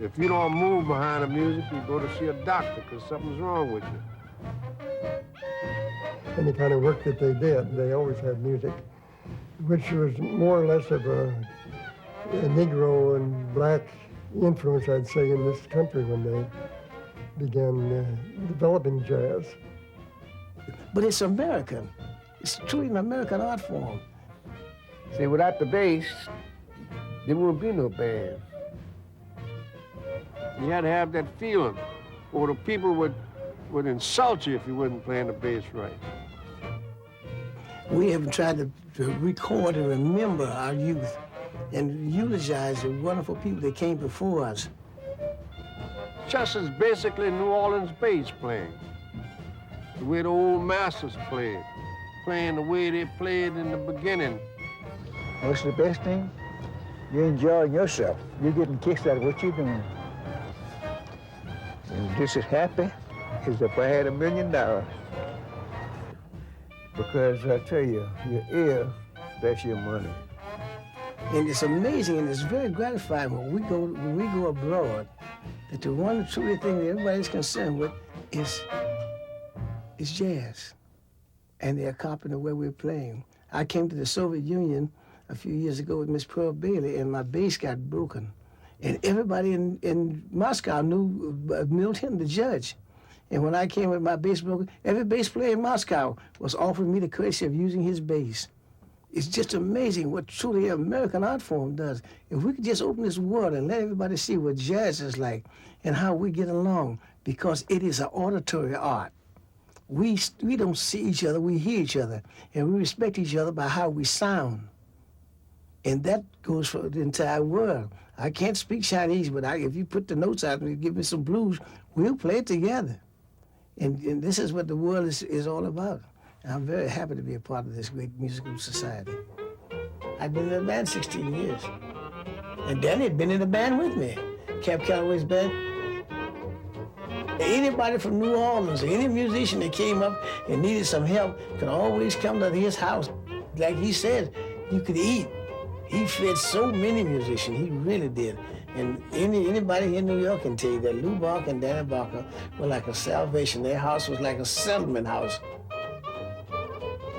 If you don't move behind the music, you go to see a doctor because something's wrong with you. Any kind of work that they did, they always had music, which was more or less of a Negro and black influence, I'd say, in this country when they began developing jazz. But it's American. It's truly an American art form. See, without the bass, there wouldn't be no band. You had to have that feeling, or the people would insult you if you wasn't playing the bass right. We have tried to record and remember our youth and eulogize the wonderful people that came before us. Chess is basically New Orleans bass playing. The way the old masters played, playing the way they played in the beginning. What's the best thing? You're enjoying yourself. You're getting kicks out of what you're doing. And just as happy as if I had $1 million. Because I tell you, your ear, that's your money. And it's amazing and it's very gratifying when we go abroad, that the one truly thing that everybody's concerned with is jazz. And they're copying the way we're playing. I came to the Soviet Union a few years ago with Miss Pearl Bailey, and my bass got broken. And everybody in Moscow knew Milton, the judge. And when I came with my bass broken, every bass player in Moscow was offering me the courtesy of using his bass. It's just amazing what truly American art form does. If we could just open this world and let everybody see what jazz is like and how we get along, because it is an auditory art. We don't see each other, we hear each other, and we respect each other by how we sound. And that goes for the entire world. I can't speak Chinese, but if you put the notes out and give me some blues, we'll play it together. And this is what the world is all about. And I'm very happy to be a part of this great musical society. I've been in the band 16 years. And Danny had been in the band with me, Cap Calloway's band. Anybody from New Orleans, any musician that came up and needed some help could always come to his house. Like he said, you could eat. He fed so many musicians, he really did. And anybody in New York can tell you that Lou Barker and Danny Barker were like a salvation. Their house was like a settlement house.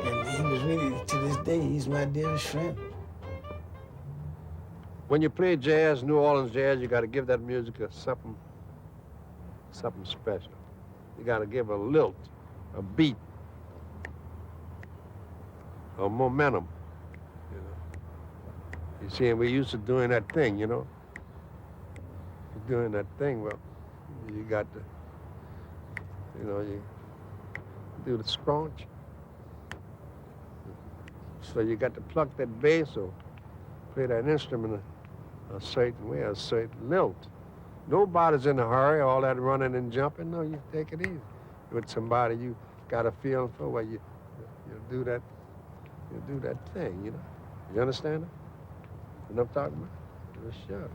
And he was really, to this day, he's my dearest friend. When you play jazz, New Orleans jazz, you got to give that music something special. You got to give a lilt, a beat, a momentum. You see, and we're used to doing that thing, you know? Doing that thing, well, you got to, you do the scrunch. So you got to pluck that bass or play that instrument a certain way, a certain lilt. Nobody's in a hurry, all that running and jumping. No, you take it easy. With somebody you got a feeling for, well, you do that thing, you know? You understand it? You know what I'm talking about? Sure.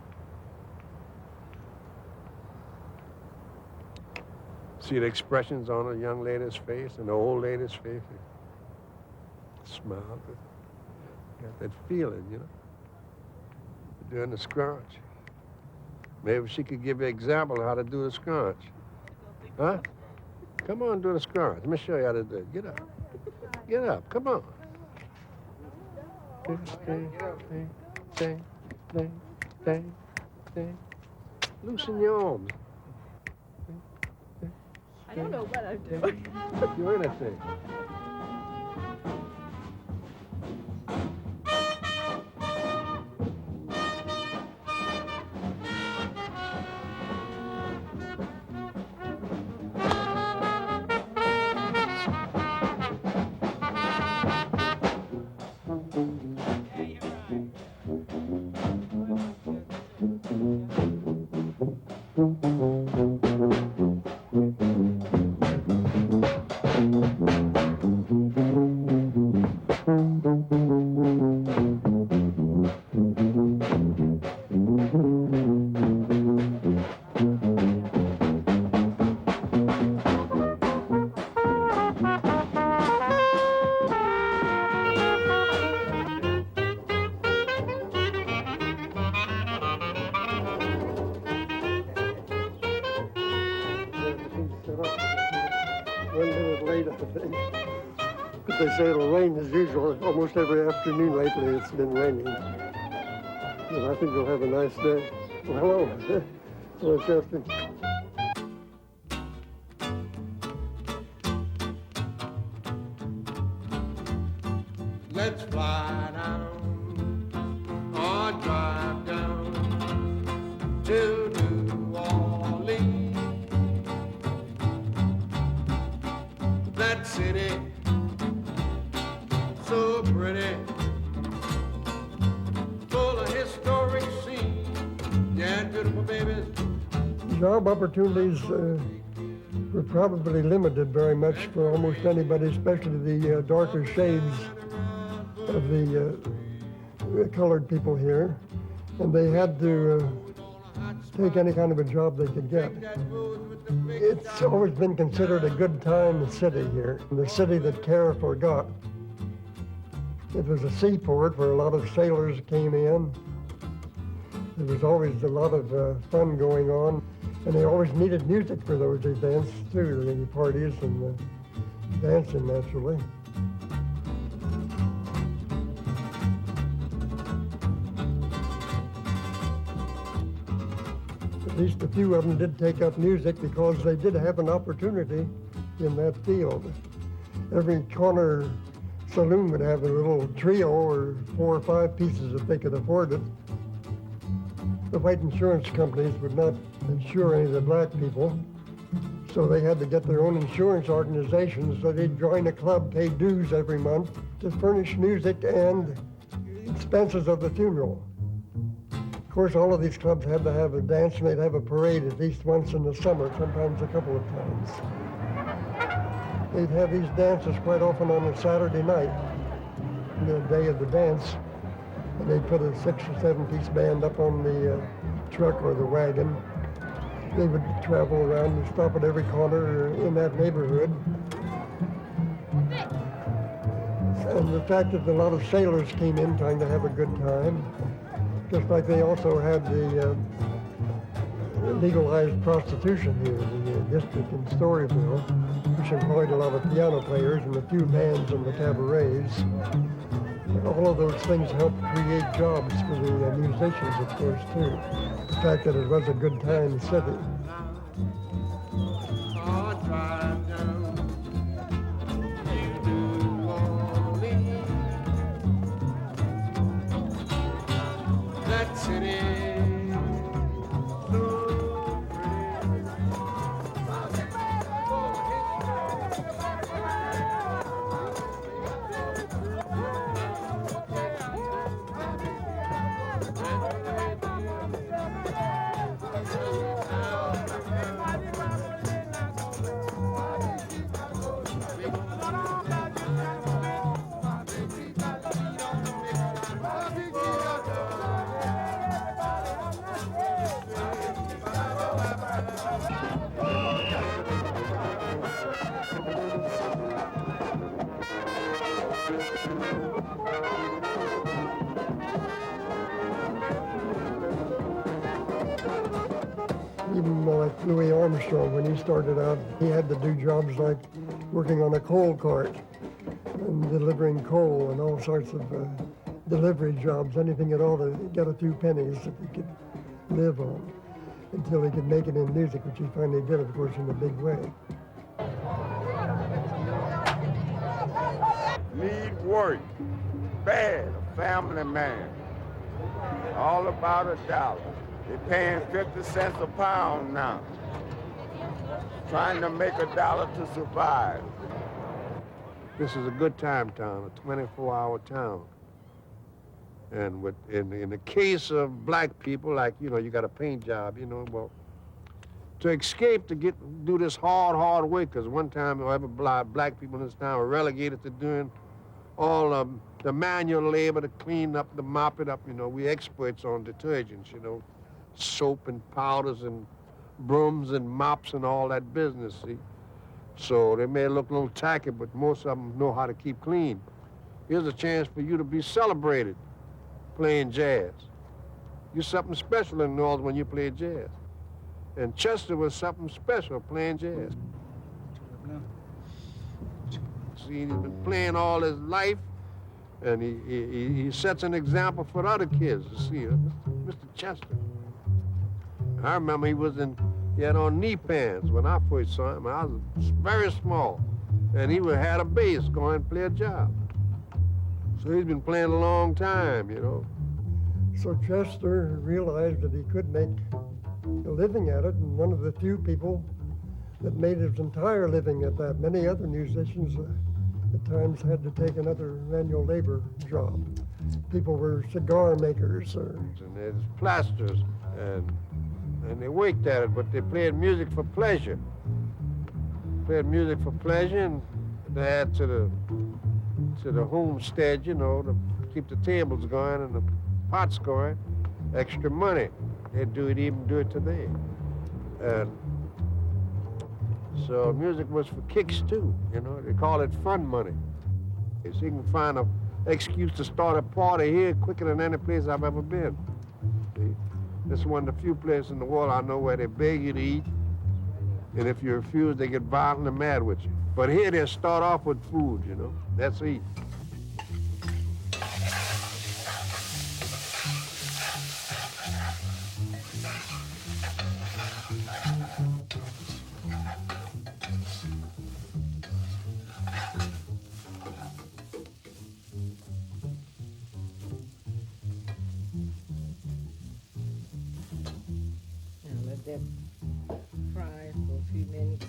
See the expressions on a young lady's face and the old lady's face. Smile. Got that feeling, you know? Doing the scrunch. Maybe she could give you an example of how to do the scrunch. Huh? Come on, do the scrunch. Let me show you how to do it. Get up. Get up. Come on. Loosen your arms. I don't know what I'm doing. You're in that thing. of thing. But they say it'll rain as usual. Almost every afternoon lately it's been raining. And I think we'll have a nice day. Well, hello. Hello, Chester. Let's fly down or drive down to New Orleans. That city, so pretty, full of historic scenes. Yeah, beautiful babies. Job opportunities were probably limited very much for almost anybody, especially the darker shades of the colored people here. And they had to take any kind of a job they could get. It's always been considered a good time city here, the city that care forgot. It was a seaport where a lot of sailors came in. There was always a lot of fun going on, and they always needed music for those events too, the parties and the dancing naturally. At least a few of them did take up music because they did have an opportunity in that field. Every corner saloon would have a little trio or 4 or 5 pieces if they could afford it. The white insurance companies would not insure any of the black people, so they had to get their own insurance organizations, so they'd join a club, pay dues every month to furnish music and expenses of the funeral. Of course, all of these clubs had to have a dance, and they'd have a parade at least once in the summer, sometimes a couple of times. They'd have these dances quite often on a Saturday night, the day of the dance, and they'd put a 6 or 7 piece band up on the truck or the wagon. They would travel around and stop at every corner in that neighborhood. And the fact that a lot of sailors came in trying to have a good time, just like they also had the legalized prostitution here in the district in Storyville, which employed a lot of piano players and a few bands in the cabarets. All of those things helped create jobs for the musicians, of course, too. The fact that it was a good time city. That city. Even like Louis Armstrong, when he started out, he had to do jobs like working on a coal cart and delivering coal and all sorts of delivery jobs, anything at all to get a few pennies that he could live on until he could make it in music, which he finally did, of course, in a big way. Need work, bad, a family man, all about $1. They're paying 50 cents a pound now, trying to make $1 to survive. This is a good time town, a 24-hour town. And in the case of black people, like, you got a paint job, well, to escape to do this hard work, because one time black people in this town were relegated to doing all the manual labor to clean up, to mop it up, we experts on detergents, soap and powders and brooms and mops and all that business, see? So they may look a little tacky, but most of them know how to keep clean. Here's a chance for you to be celebrated playing jazz. You're something special in New Orleans when you play jazz. And Chester was something special playing jazz. See, he's been playing all his life, and he sets an example for other kids to see. Mr. Chester. I remember he had on knee pants when I first saw him. I was very small, and he had a bass going and play a job. So he's been playing a long time, you know. So Chester realized that he could make a living at it, and one of the few people that made his entire living at that. Many other musicians at times had to take another manual labor job. People were cigar makers or... And there's plasters, and they worked at it, but they played music for pleasure. Played music for pleasure, and they had to the homestead, you know, to keep the tables going and the pots going, extra money. They even do it today. And so music was for kicks too, you know. They call it fun money. So you can find an excuse to start a party here quicker than any place I've ever been. See? This is one of the few places in the world I know where they beg you to eat, and if you refuse, they get violent and mad with you. But here they start off with food, you know. That's eat. Let that fry for a few minutes.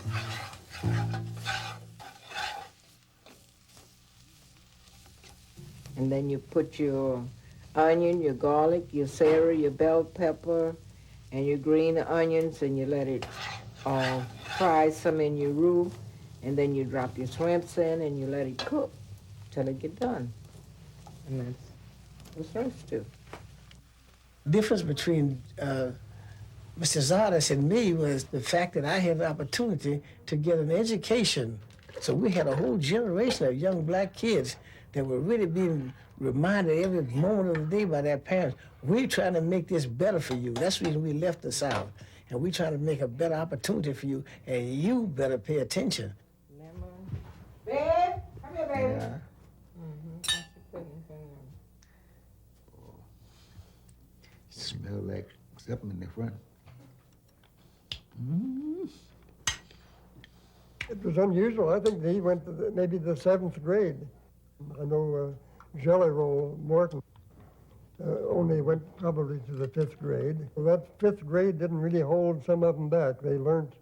And then you put your onion, your garlic, your celery, your bell pepper, and your green onions, and you let it fry some in your roux, and then you drop your shrimps in, and you let it cook till it get done. And that's shrimp stew. Difference between Mr. Zardes and me was the fact that I had the opportunity to get an education. So we had a whole generation of young black kids that were really being reminded every moment of the day by their parents, we're trying to make this better for you. That's the reason we left the South. And we're trying to make a better opportunity for you, and you better pay attention. Lemon. Babe, come here, baby. Yeah. Smell like something in the front. It was unusual. I think he went to maybe the 7th grade. I know Jelly Roll Morton only went probably to the 5th grade. Well, that 5th grade didn't really hold some of them back. They learned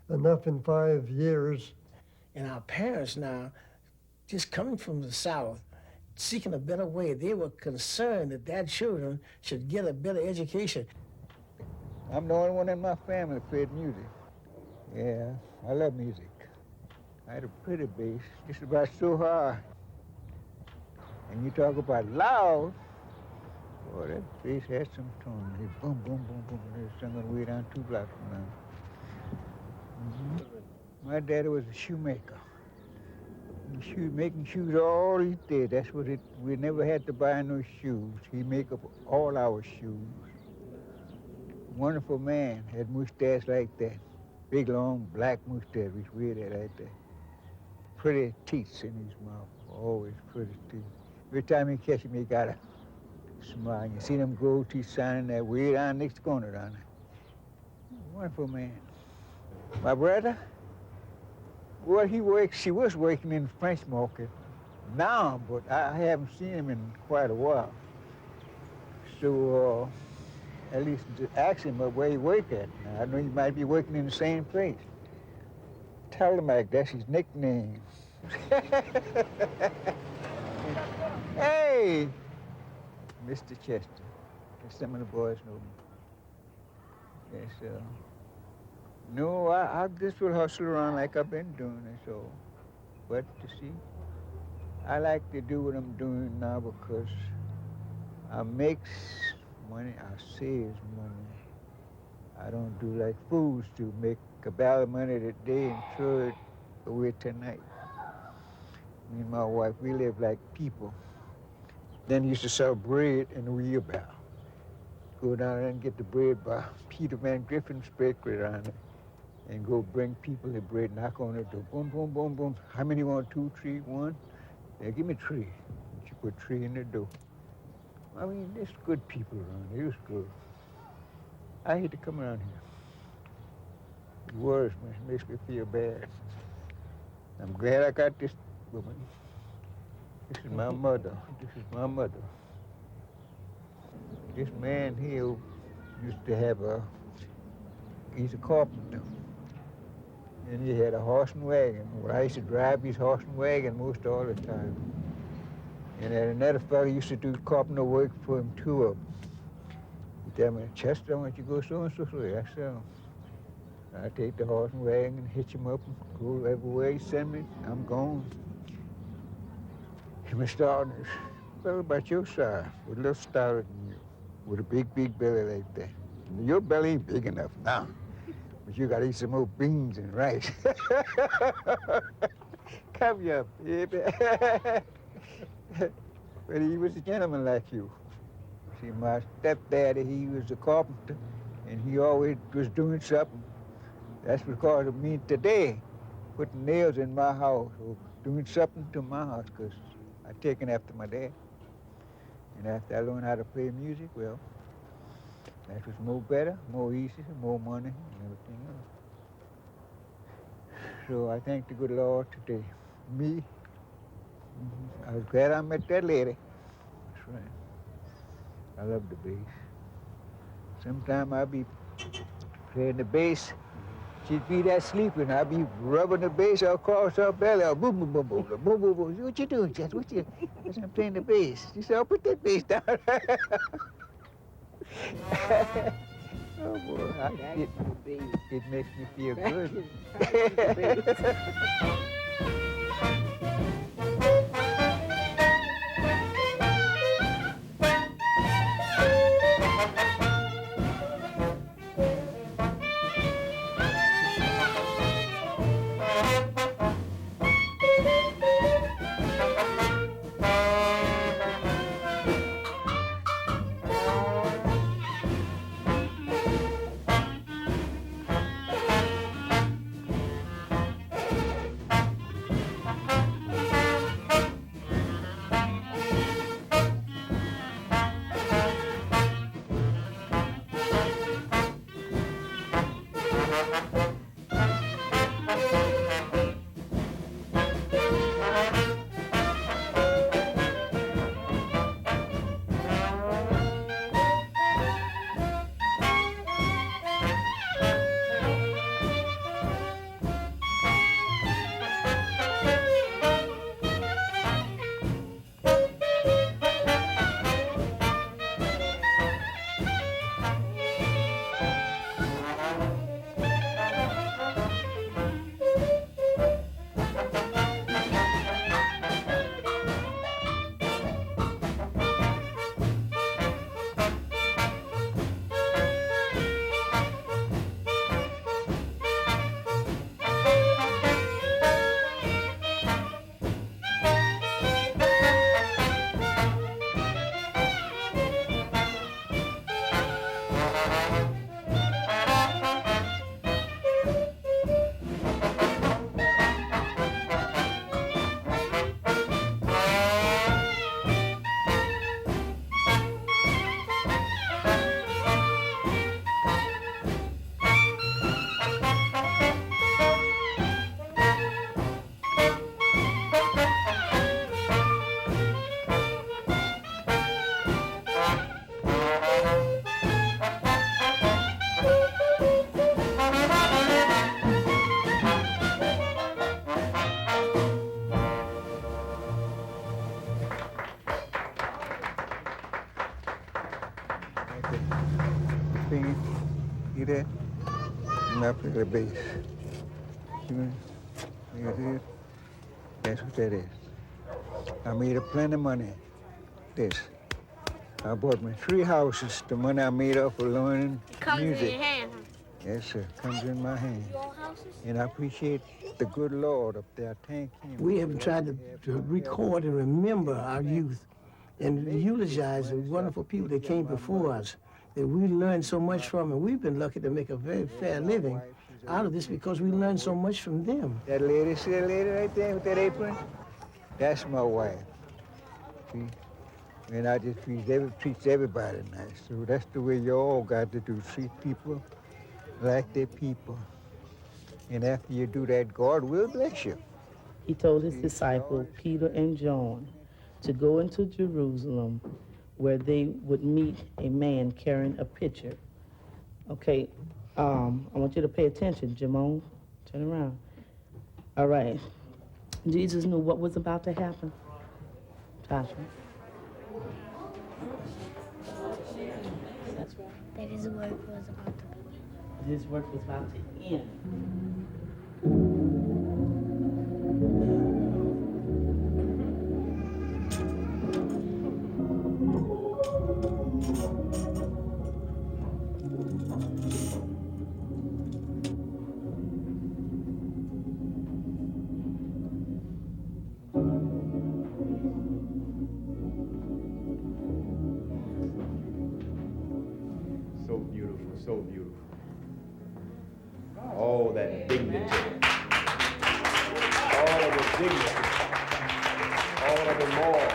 enough in 5 years. And our parents now, just coming from the South, seeking a better way, they were concerned that their children should get a better education. I'm the only one in my family that played music. Yeah, I love music. I had a pretty bass, just about so high. And you talk about loud, boy, that bass had some tone. It boom, boom, boom, boom. They were singing way down 2 blocks from now. My daddy was a shoemaker. Making shoes all he did. That's what it. We never had to buy no shoes. He make up all our shoes. Wonderful man. Had mustache like that. Big long black mustache. We wear that like that. Pretty teeth in his mouth. Always pretty teeth. Every time he catch him, he got a smile. You see them gold teeth shining that way down next corner down there. Wonderful man. My brother. Well, he was working in the French market now, but I haven't seen him in quite a while. So at least to ask him where he worked at. Now, I know he might be working in the same place. Lomax, that's his nickname. Hey, Mr. Chester. Some of the boys know me. Yes, no, I just will hustle around like I've been doing it, so. But you see, I like to do what I'm doing now because I makes money, I saves money. I don't do like fools do, make a barrel of money today and throw it away tonight. Me and my wife, we live like people. Then used to sell bread in a wheelbarrow. Go down there and get the bread by Peter Van Griffin's bakery around there. and go bring people the bread, knock on the door, boom, boom, boom, boom. How many want 2, 3, 1? Yeah, give me 3. She put 3 in the door. I mean, there's good people around here. It was good. I hate to come around here. It worries me. It makes me feel bad. I'm glad I got this woman. This is my mother. This is my mother. This man here used to have he's a carpenter. And he had a horse and wagon. Well, I used to drive his horse and wagon most all the time. And then another fellow used to do carpenter work for him, 2 of them. He tell me, Chester, I want you to go so and so. I said, I take the horse and wagon and hitch him up and go everywhere he send me. I'm gone. He was starting this fellow about your size, with a little stouter than you, with a big, big belly like that. And your belly ain't big enough now, but you gotta eat some more beans and rice. Come here, baby. But he was a gentleman like you. See, my stepdaddy, he was a carpenter, and he always was doing something. That's because of me today, putting nails in my house, or doing something to my house, because I've taken after my dad. And after I learned how to play music, well, that was more better, more easy, more money, and everything else. So I thank the good Lord today. Me, I was glad I met that lady. That's right. I love the bass. Sometimes I'll be playing the bass. She'd be there sleeping. I'd be rubbing the bass across her belly. Boom, boom, boom, boom, boom, boom, boom. What you doing, Jess? What you? I said, I'm playing the bass. She said, I'll put that bass down. Oh, boy. It makes me feel good. See that? And I play the bass. See what? That's what that is. I made a plenty of money. This. I bought me 3 houses. The money I made off of learning music. In your hand, huh? Yes, sir. Comes in my hand. Your houses? And I appreciate the good Lord up there. Thank him. We have tried to record and remember our youth and eulogize the wonderful people that came before us, that we learned so much from, and we've been lucky to make a very fair living out of this because we learned so much from them. That lady, see that lady right there with that apron? That's my wife. See? And I just treat everybody nice. So that's the way you all got to do. Treat people like they're people. And after you do that, God will bless you. He told his disciples, Peter and John, to go into Jerusalem where they would meet a man carrying a pitcher. Okay, I want you to pay attention. Jamon, turn around. All right. Jesus knew what was about to happen. Tasha. That's right. That his work was about to begin. His work was about to end. So beautiful, so beautiful. All that dignity. All of the dignity. All of the moral.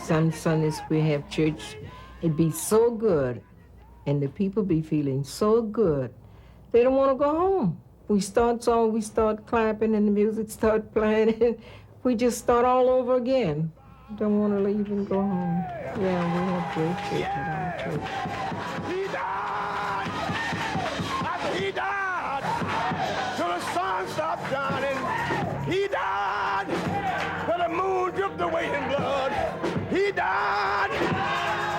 Some Sundays we have church, it be so good, and the people be feeling so good, they don't want to go home. We start song, we start clapping, and the music start playing, and we just start all over again. Don't want to leave and go home. Yeah, we have great church at our church. He died. After he died, till the sun stopped shining. He died. Till the moon dripped away in blood. He died.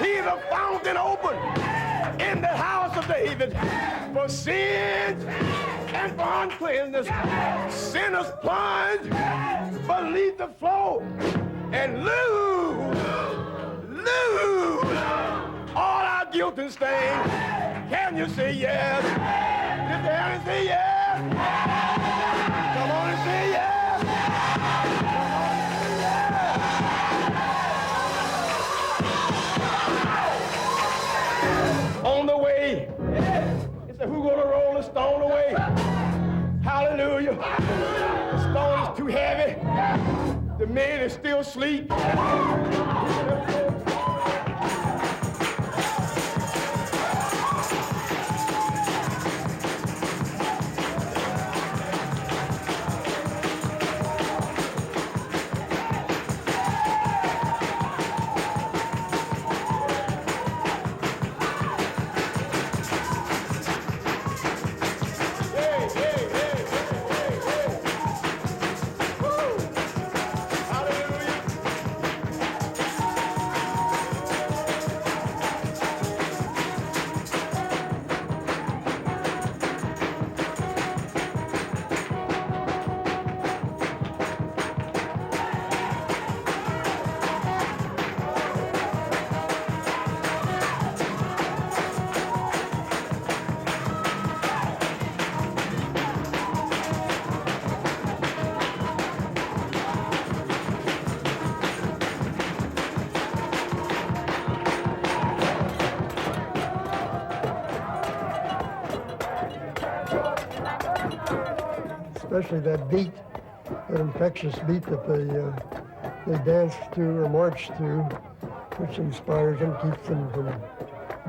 He's a fountain open. in the house of David for sins and for uncleanness. Sinners plunge beneath the flow and lose all our guilt and stain. Can you say yes? If you can say yes, come on and say yes. On the way, he said, who gonna roll the stone away? Hallelujah. The stone is too heavy. The man is still asleep. Especially that beat, that infectious beat that they dance to or march to, which inspires them, keeps them from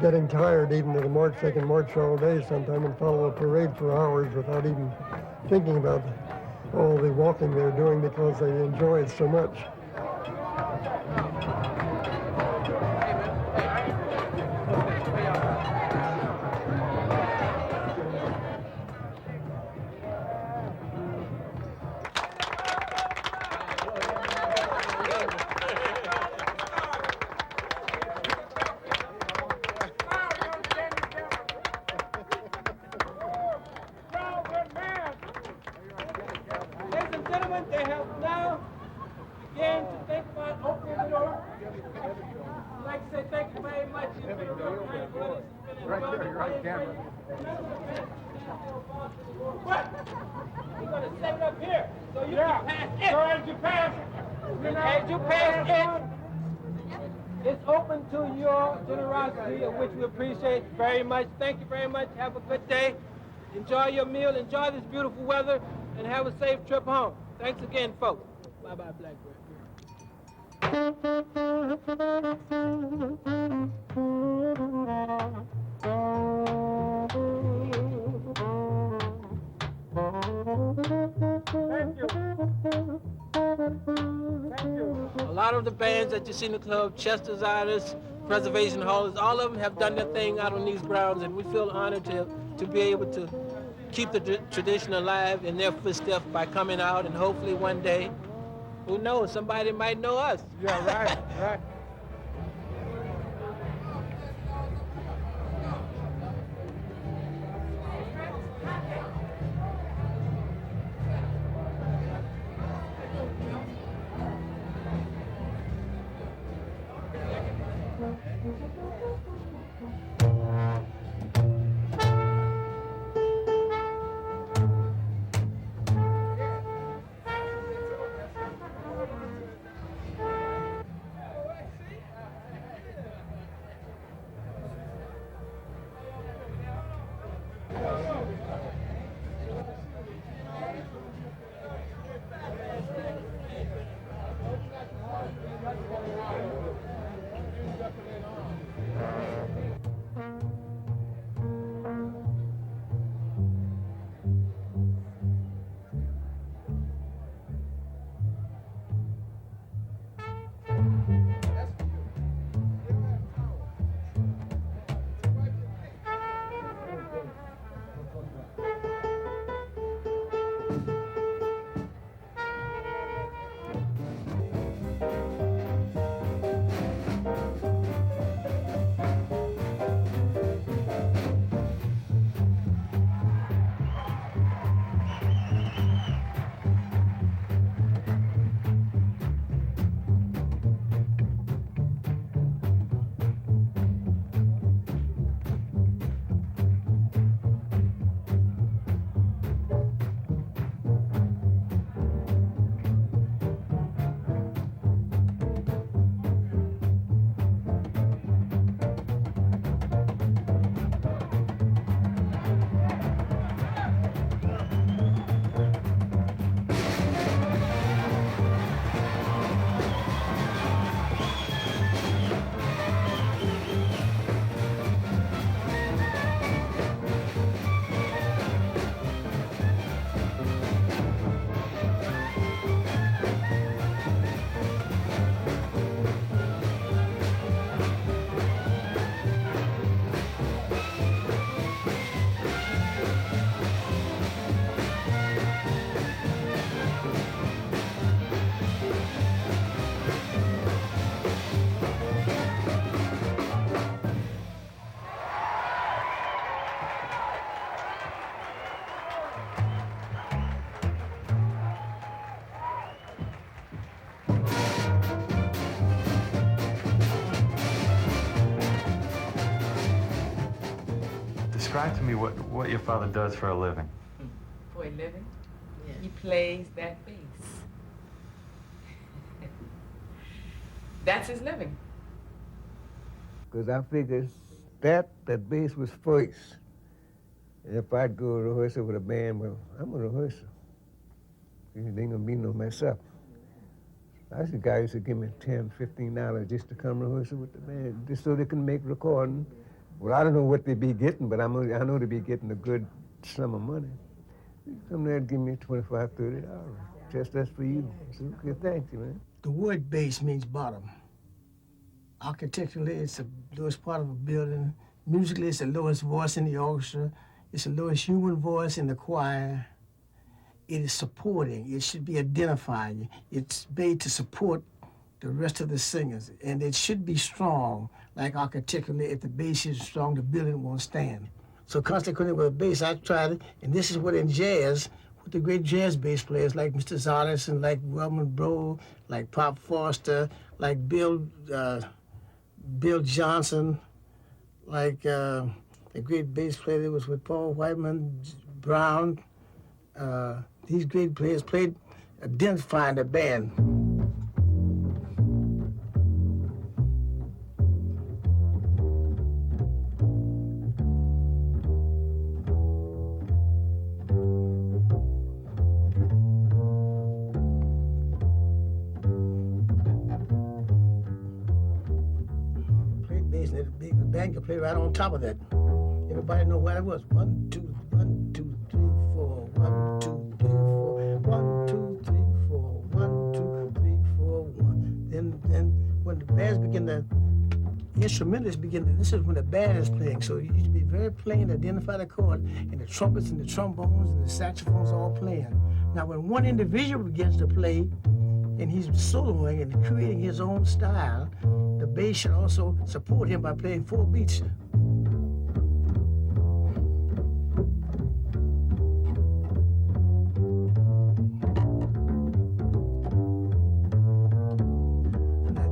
getting tired. Even at a march, they can march all day sometime and follow a parade for hours without even thinking about all the walking they're doing because they enjoy it so much. It's open to your generosity, of which we appreciate very much. Thank you very much. Have a good day. Enjoy your meal. Enjoy this beautiful weather, and have a safe trip home. Thanks again, folks. Bye-bye, Blackbird. Thank you. A lot of the bands that you see in the club, Chester's artists, Preservation Halls, all of them have done their thing out on these grounds, and we feel honored to be able to keep the tradition alive in their footsteps by coming out, and hopefully one day, who knows, somebody might know us. Yeah, right, right. Describe to me what your father does for a living. For a living? Yeah. He plays that bass. That's his living. Because I figured that bass was first. And if I'd go rehearsal with a band, well, I'm a rehearsal. There ain't gonna be no mess up. I see guys used to give me $10, $15 just to come rehearsal with the band, just so they can make recording. Well, I don't know what they be getting, but I know they be getting a good sum of money. They come there and give me $25, $30. Just that's for you. So, okay, thank you, man. The word bass means bottom. Architecturally, it's the lowest part of a building. Musically, it's the lowest voice in the orchestra. It's the lowest human voice in the choir. It is supporting. It should be identifying. It's made to support the rest of the singers. And it should be strong, like architecturally. If the bass is strong, the building won't stand. So consequently with a bass, I tried it, and this is what in jazz, with the great jazz bass players like Mr. Zardes and like Wilmer Bro, like Pop Foster, like Bill Johnson, like the great bass player that was with Paul Whiteman, Brown. These great players played identifying the band. Played bass, and the band could play right on top of that. Everybody know what it was. 1, 2, 1, 2, 3, 4. 1, 2, 3, 4. 1, 2, 3, 4. 1, 2, 3, 4. 1. Then when the bands begin to, instrumentalists begin to, this is when the band is playing. So you need to be very plain to identify the chord, and the trumpets and the trombones and the saxophones all playing. Now when one individual begins to play, and he's soloing and creating his own style, the bass should also support him by playing 4 beats.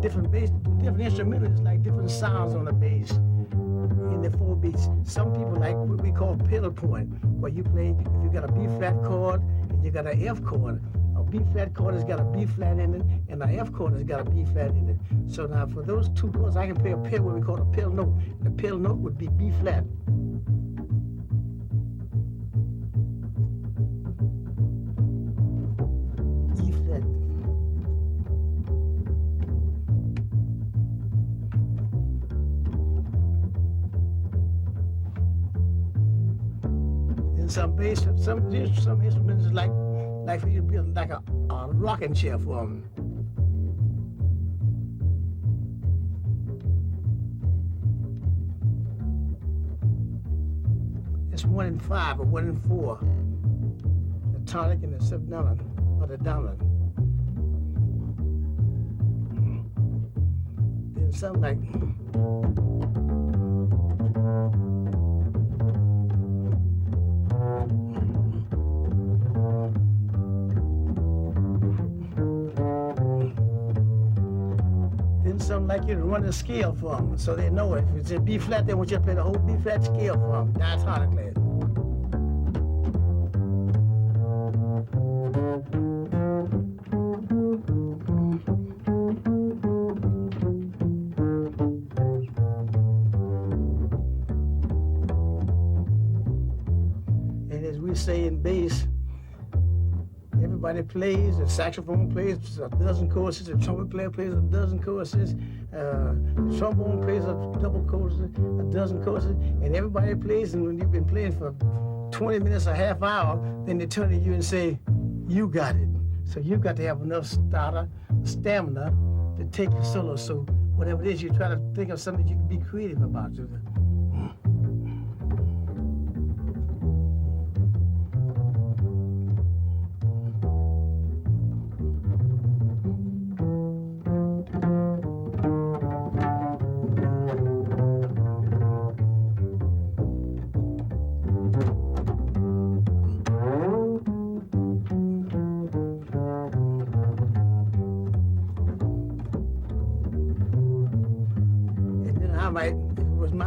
Different instrumentalists like different sounds on the bass in the 4 beats. Some people like what we call pillar point, where you play, if you got a B flat chord and you got an F chord, a B flat chord has got a B flat in it, and an F chord has got a B flat in it. So now for those 2 chords, I can play a pill, what we call a pill note. The pill note would be B flat. E flat. Some bass, some instruments like for you to build like a rocking chair for them. It's 1 in 5 or 1 in 4. The tonic and the subdominant or the dominant. Then some like. Something like you to run the scale for them, so they know it. If it's in B flat, they want you to play the whole B flat scale for them, diatonically. And as we say in bass, everybody plays, the saxophone plays a dozen choruses, the trumpet player plays a dozen choruses, the trombone plays a double chorus, a dozen choruses, and everybody plays, and when you've been playing for 20 minutes or half hour, then they turn to you and say, you got it. So you've got to have enough stamina to take your solo. So whatever it is, you try to think of something you can be creative about.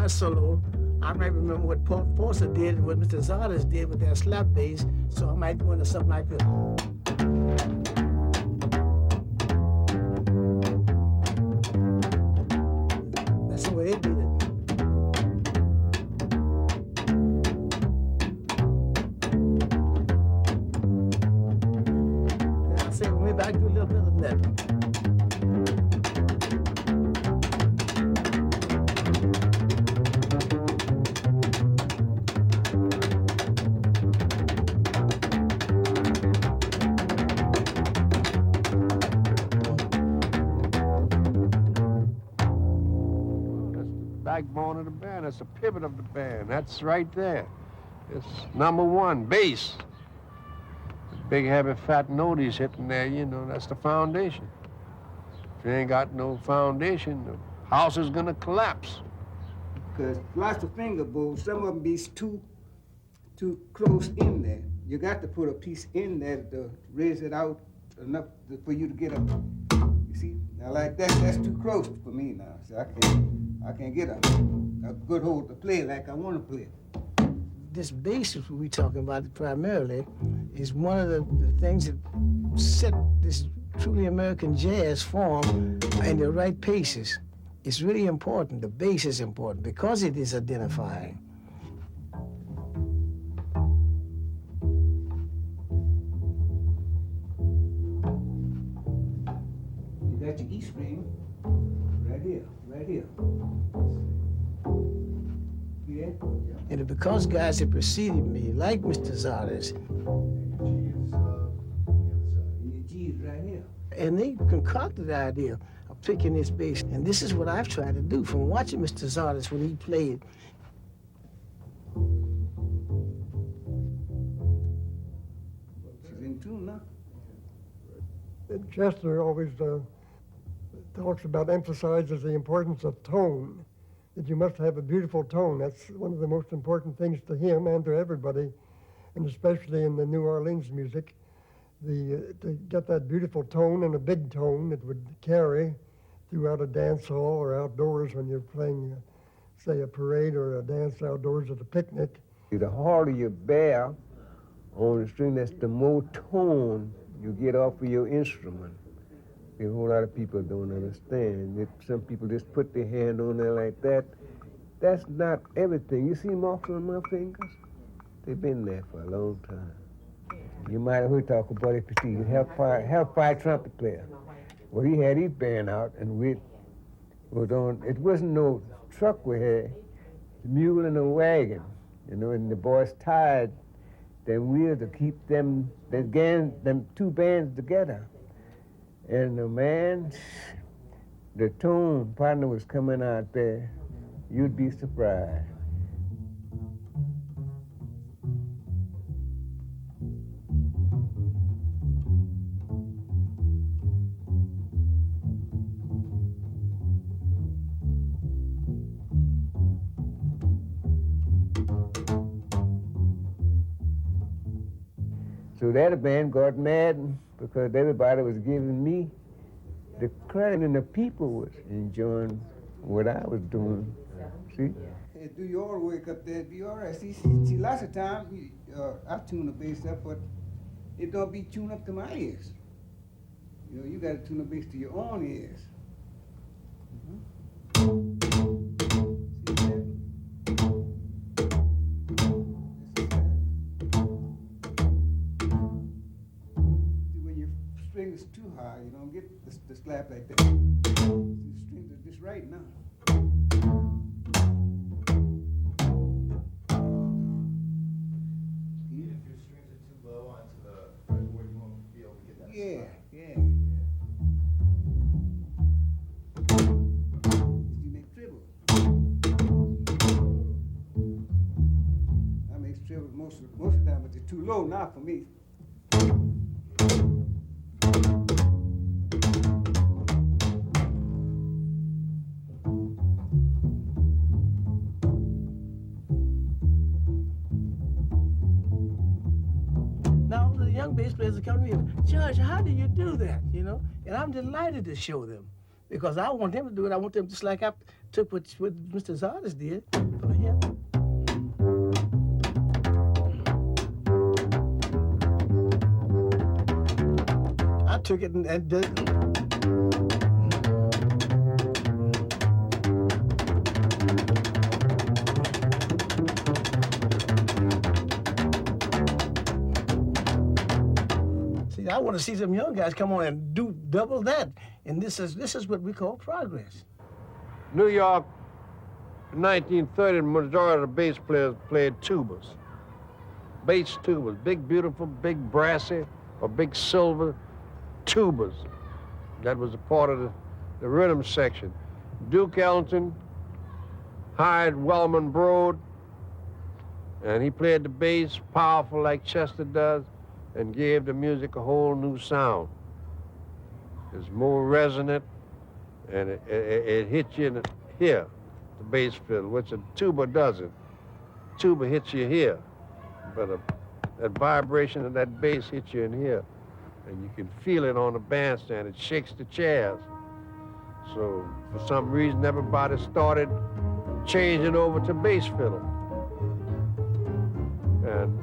Solo, I might remember what Paul Forster did and what Mr. Zardes did with their slap bass, so I might go into something like this. That's the way they did it. And I say, well, maybe I can do a little bit of that. Backbone of the band. That's the pivot of the band. That's right there. It's number one, bass. The big, heavy, fat note he's hitting there, you know, that's the foundation. If you ain't got no foundation, the house is gonna collapse. Because lots of finger bowls, some of them be too close in there. You got to put a piece in there to raise it out enough for you to get up. You see? Now like that's too close for me now. So I can't get a good hold to play like I want to play. This bass that we're talking about primarily is one of the things that set this truly American jazz form in the right paces. It's really important. The bass is important because it is identifying. You got your E string right here, right here. Yeah? And because guys that preceded me, like Mr. Zardes, Your G's right here. and they concocted the idea of picking this bass. And this is what I've tried to do from watching Mr. Zardes when he played. She's in tune now. Chester always talks about, emphasizes the importance of tone, that you must have a beautiful tone. That's one of the most important things to him and to everybody, and especially in the New Orleans music, to get that beautiful tone and a big tone that would carry throughout a dance hall or outdoors when you're playing, say, a parade or a dance outdoors at a picnic. The harder you bear on the string, that's the more tone you get off of your instrument. A whole lot of people don't understand. Some people just put their hand on there like that. That's not everything. You see marks on my fingers? They've been there for a long time. You might have heard talk about it, Steve, Hellfire trumpet player. Well, he had his band out, and it wasn't no truck we had, a mule and a wagon, you know, and the boys tied them wheels to keep them two bands together. And the tone partner was coming out there, you'd be surprised. So that band got mad because everybody was giving me the credit and the people was enjoying what I was doing. See? Hey, do your work up there, be all right. See, lots of times I tune the bass up, but it don't be tuned up to my ears. You know, you got to tune the bass to your own ears. Strings too high, you don't get the slap like that. The strings are just right now. Even if your strings are too low onto the fretboard, you won't be able to get that. Yeah, yeah. You make treble. I make treble most of the time, but they're too low now for me. Now, the young bass players are coming to me, Judge, how do you do that, you know? And I'm delighted to show them because I want them to do it. I want them just like I took what Mr. Zardes did for him. took it and did. See, I want to see some young guys come on and do double that, and this is what we call progress. New York, in 1930, the majority of the bass players played tubas. Bass tubas, big, beautiful, big brassy, or big silver tubas. That was a part of the rhythm section. Duke Ellington hired Wellman Broad, and he played the bass powerful like Chester does, and gave the music a whole new sound. It's more resonant, and it hits you in here, the bass fiddle, which a tuba doesn't. Tuba hits you here, but that vibration of that bass hits you in here, and you can feel it on the bandstand. It shakes the chairs. So for some reason, everybody started changing over to bass fiddle, and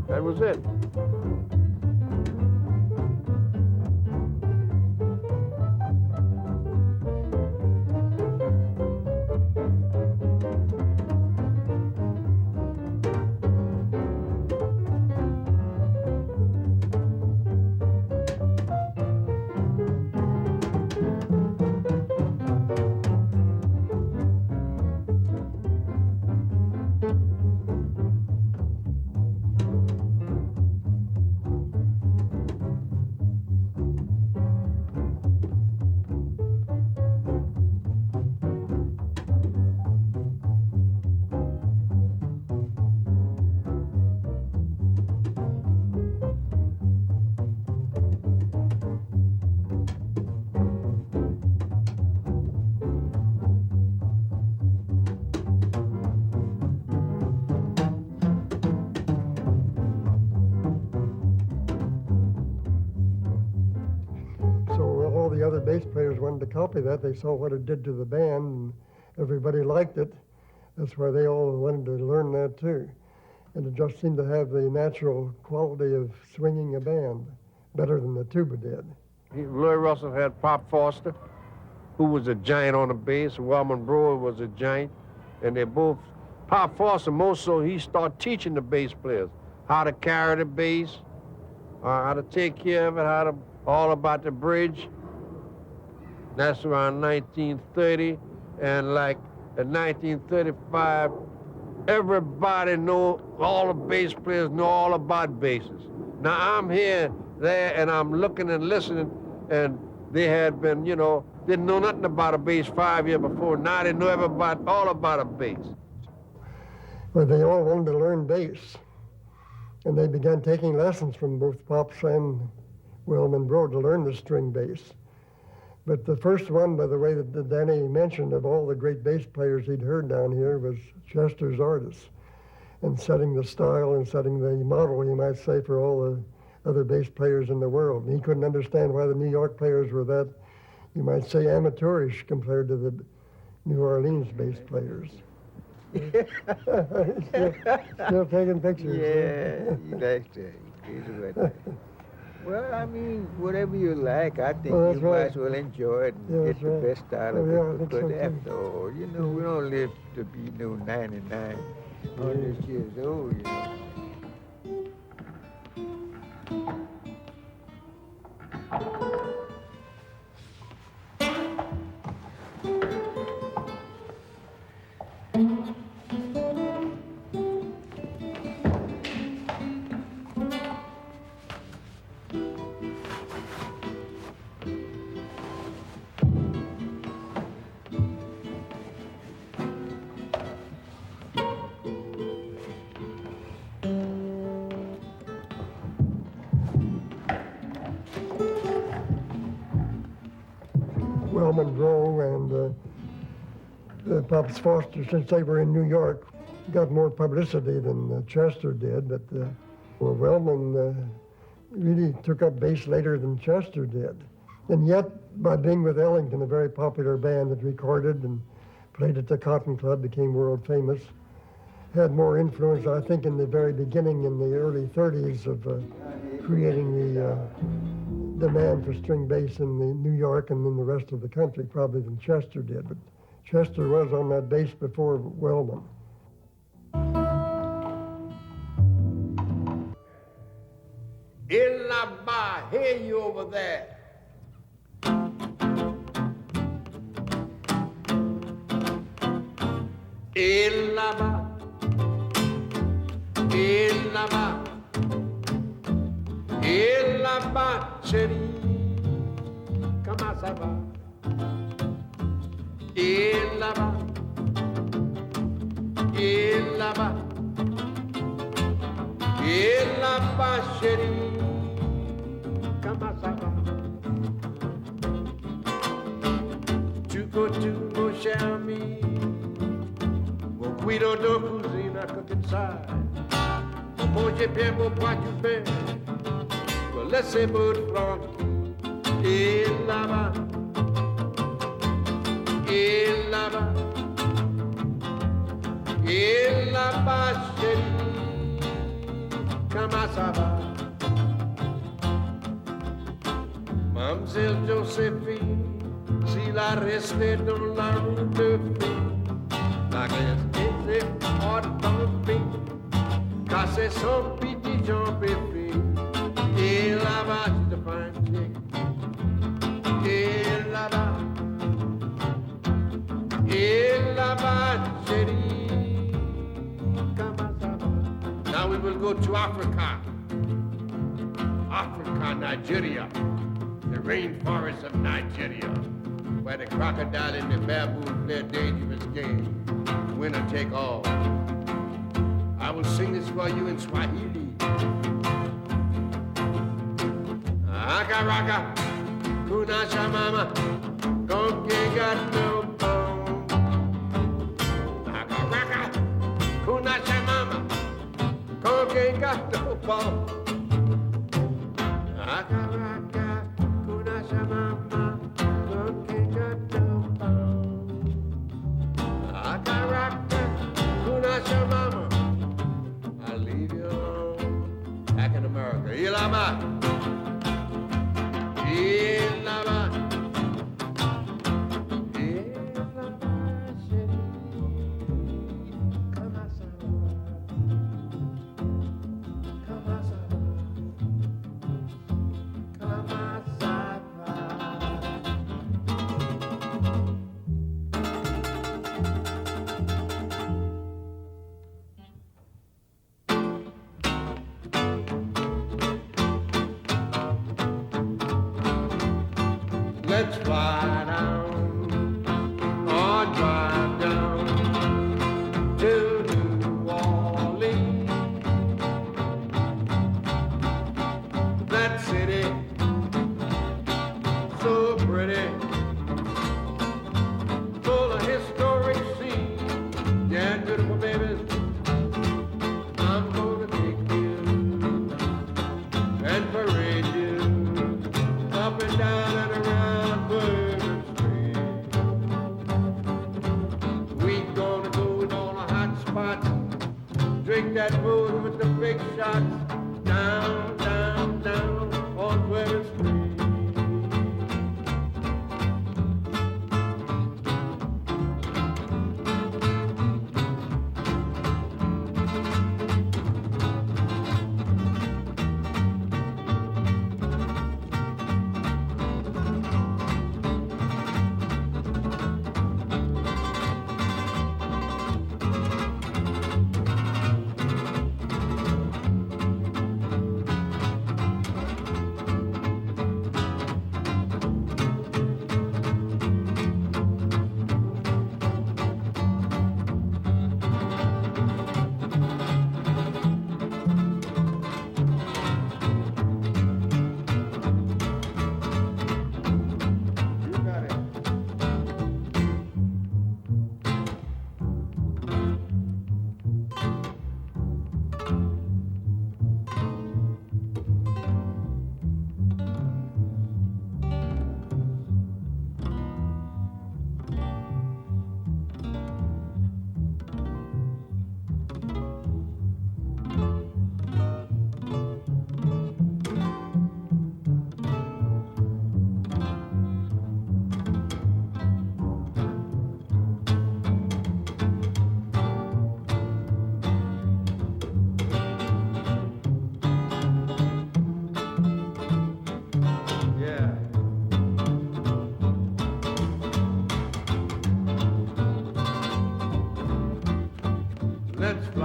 that was it. The other bass players wanted to copy that. They saw what it did to the band, and everybody liked it. That's why they all wanted to learn that too. And it just seemed to have the natural quality of swinging a band better than the tuba did. Louis Russell had Pop Foster, who was a giant on the bass. Wellman Broad was a giant, and they both, Pop Foster more so, he started teaching the bass players how to carry the bass, how to take care of it, all about the bridge. That's around 1930, and like in 1935, everybody all the bass players know all about basses. Now I'm here, there, and I'm looking and listening, and they had been, didn't know nothing about a bass 5 years before. Now they know all about a bass. Well, they all wanted to learn bass, and they began taking lessons from both Pops and Wellman Broad to learn the string bass. But the first one, by the way, that Danny mentioned of all the great bass players he'd heard down here was Chester's Artist, and setting the style and setting the model, you might say, for all the other bass players in the world. And he couldn't understand why the New York players were that, you might say, amateurish compared to the New Orleans bass players. still taking pictures. Yeah, you like that. He's about that. Well, I mean, whatever you like, I think you might as well enjoy it and get the best out of it. Because after all, we don't live to be 99, 100 years old, Monroe and Pops Foster, since they were in New York, got more publicity than Chester did. But Wellman really took up bass later than Chester did. And yet, by being with Ellington, a very popular band that recorded and played at the Cotton Club, became world famous, had more influence, I think, in the very beginning, in the early 30s, of creating demand for string bass in the New York and in the rest of the country probably than Chester did, but Chester was on that bass before Wellman. Illaba, hear you over there. Illaba, Illaba, Illaba, Cheri, Kamasaba, Illaba, Illaba, Illaba, Cheri, Kamasaba, Chuko Chuko Shami. We don't do cuisine, I cook inside. Manger bien, bon pas du pain. Well, laissez votre flanc. Et là-bas, et là-bas, et là-bas, chérie, comment ça va? Mademoiselle Joséphine, s'il a resté dans la route de vie, la glace est hors d'envie, car c'est son petit Jean Pépé. Et là-bas, c'est de fine chick. Et là-bas, chérie, comment ça va? Now we will go to Africa. Africa, Nigeria, the rainforest of Nigeria, where the crocodile and the baboon play a dangerous game. Winner take all. I will sing this for you in Swahili. Aka raka, kuna shamama, konke got no bone. Aka raka, kuna shamama, konke got no bone. Aka raka, kuna shamama, konke got no bone. Aka raka, kuna shamama. I'll leave you alone. Back in America. Ilama. Ilama. Let's fly down or drive down to New Orleans. That city, so pretty, full of historic scenes. Yeah, beautiful babies, I'm gonna take you and parade you up and down and around. Drink that booze with the big shots. Down, down, down on 12th Street.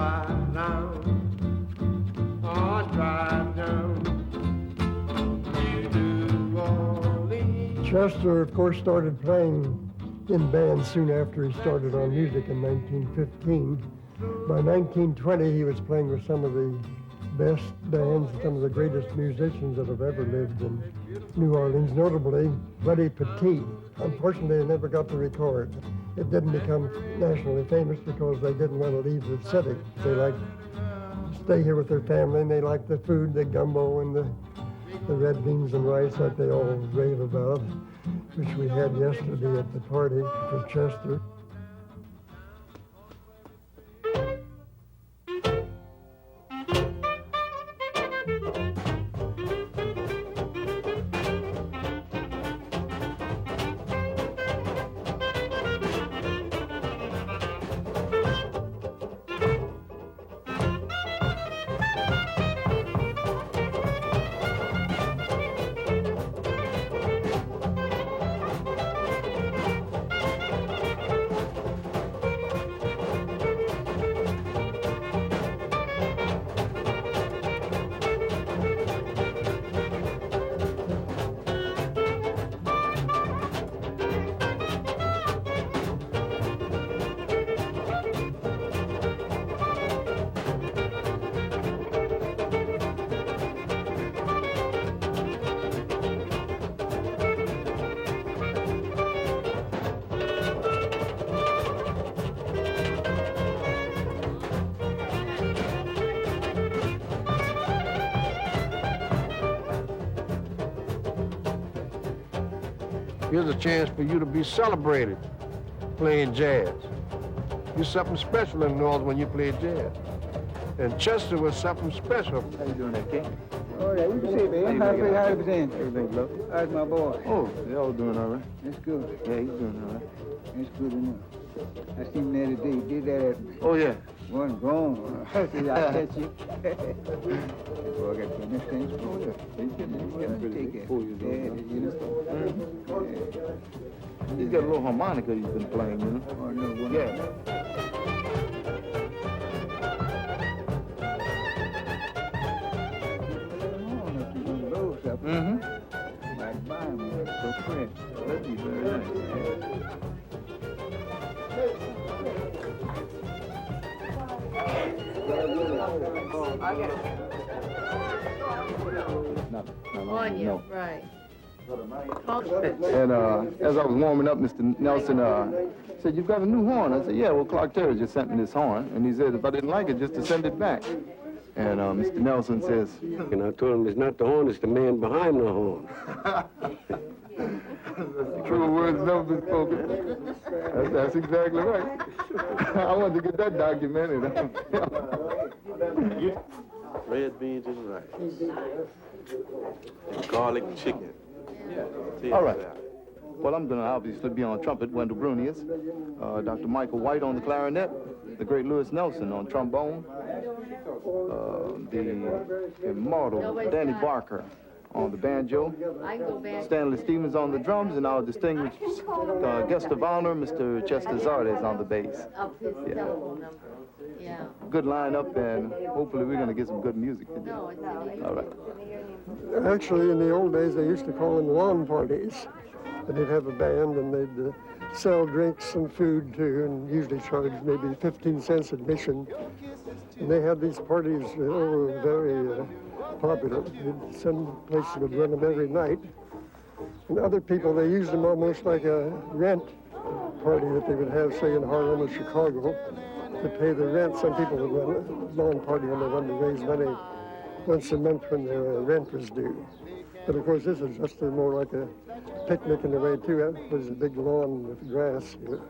drive down, oh, drive down to New Orleans. Chester, of course, started playing in bands soon after he started on music in 1915. By 1920, he was playing with some of the best bands, some of the greatest musicians that have ever lived in New Orleans, notably Buddy Petit. Unfortunately, they never got to record. It didn't become nationally famous because they didn't want to leave the city. They liked to stay here with their family, and they liked the food, the gumbo and the red beans and rice that they all rave about, which we had yesterday at the party for Chester. Here's a chance for you to be celebrated playing jazz. You're something special in New Orleans when you play jazz. And Chester was something special. How you doing there, King? All right, what you say, man? How you been? Everything's lovely. How's my boy? Oh, they're all doing all right. That's good. Yeah, he's doing all right. That's good enough. I seen him the other day. Did that at Oh, yeah. one gone. I said, I'll catch you. Boy, I got to next thing. Oh, yeah. Take it. 4 years old. Yeah, you know. He's got a little harmonica he's been playing, you know? Oh, no, Yeah. Mm-hmm. Like buy him one, so fresh. That'd be very nice. On you, right. And as I was warming up, Mr. Nelson said, "You've got a new horn." I said, "Yeah, well, Clark Terry just sent me this horn." And he said, if I didn't like it, just to send it back. And Mr. Nelson says, And I told him it's not the horn, it's the man behind the horn. true words never been spoken. That's exactly right. I wanted to get that documented. Red beans and rice. And garlic chicken. All right. Well, I'm going to obviously be on trumpet, Wendell Bruni is. Dr. Michael White on the clarinet, the great Lewis Nelson on trombone, the immortal Danny Barker on the banjo, Stanley Stevens on the drums, and our distinguished guest of honor, Mr. Chester Zardes on the bass. Yeah. Good lineup, and hopefully we're going to get some good music today. All right. Actually, in the old days, they used to call them lawn parties. And they'd have a band, and they'd sell drinks and food, too, and usually charge maybe 15 cents admission. And they had these parties very popular. Some places would run them every night. And other people, they used them almost like a rent party that they would have, say, in Harlem or Chicago, to pay the rent. Some people would run a lawn party when they wanted to raise money once a month when their rent was due. But of course, this is just more like a picnic in a way, too. There's a big lawn with grass here.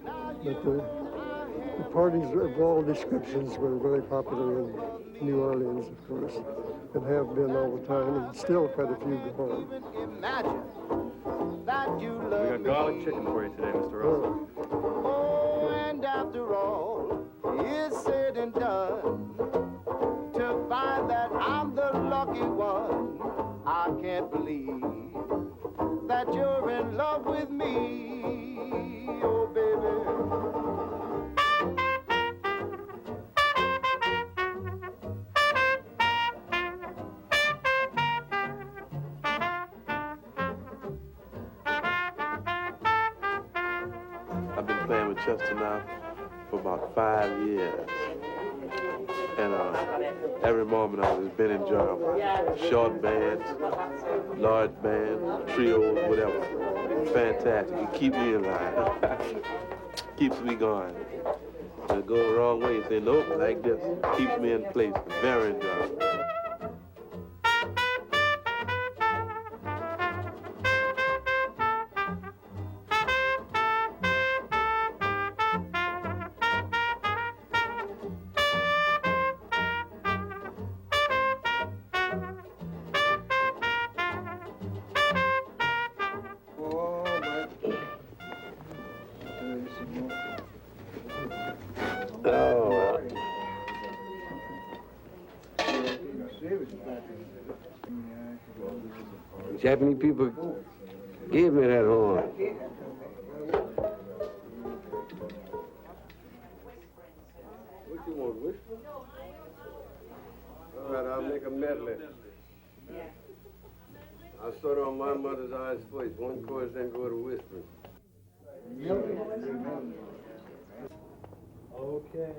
But the parties of all descriptions were very popular in New Orleans, of course, and have been all the time, and still quite a few go on. We got garlic chicken for you today, Mr. Russell. Oh, and after all is said and done, to find that I'm the lucky one, I can't believe that you're in love with me, oh baby. playing with Chester now for about 5 years. And every moment of it has been enjoyable. Short bands, large bands, trios, whatever. Fantastic. It keeps me in line. Keeps me going. When it goes the wrong way, you say, nope, like this. Keeps me in place. Very enjoyable. Japanese people gave me that horn. What you want, whisper? All right, I'll make a medley. I'll start on My Mother's Eyes first. One chorus, then go to whispering. Okay.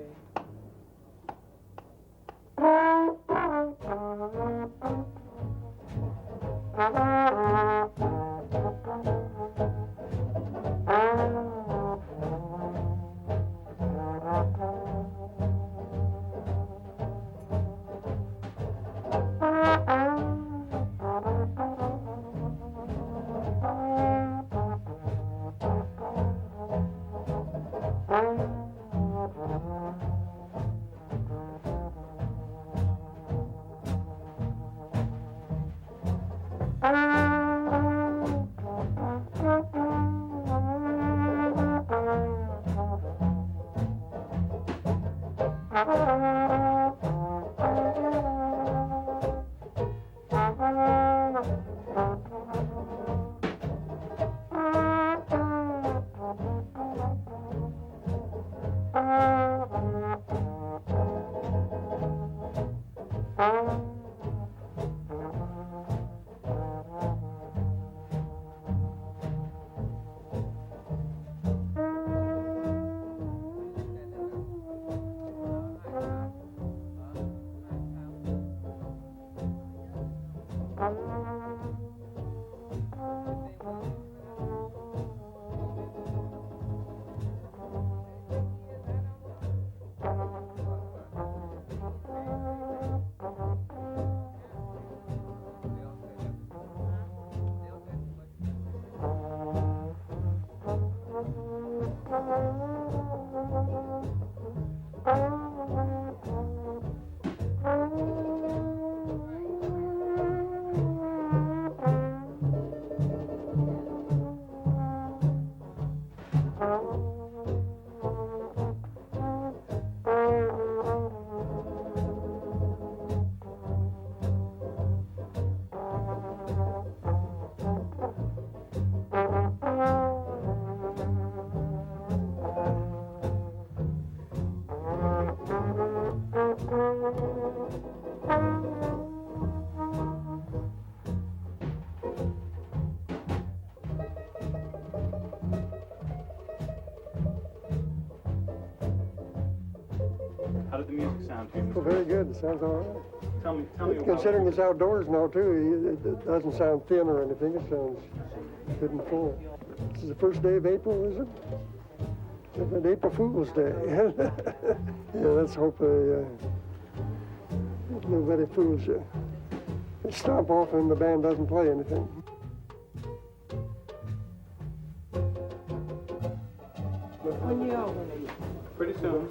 How did the music sound to you? Well, very good. It sounds all right. Tell me Considering it's outdoors now, too, it doesn't sound thin or anything. It sounds good and full. This is the first day of April, is it? It's an April Fool's Day. Yeah, let's hope nobody fools you. They stomp off and the band doesn't play anything. Pretty soon.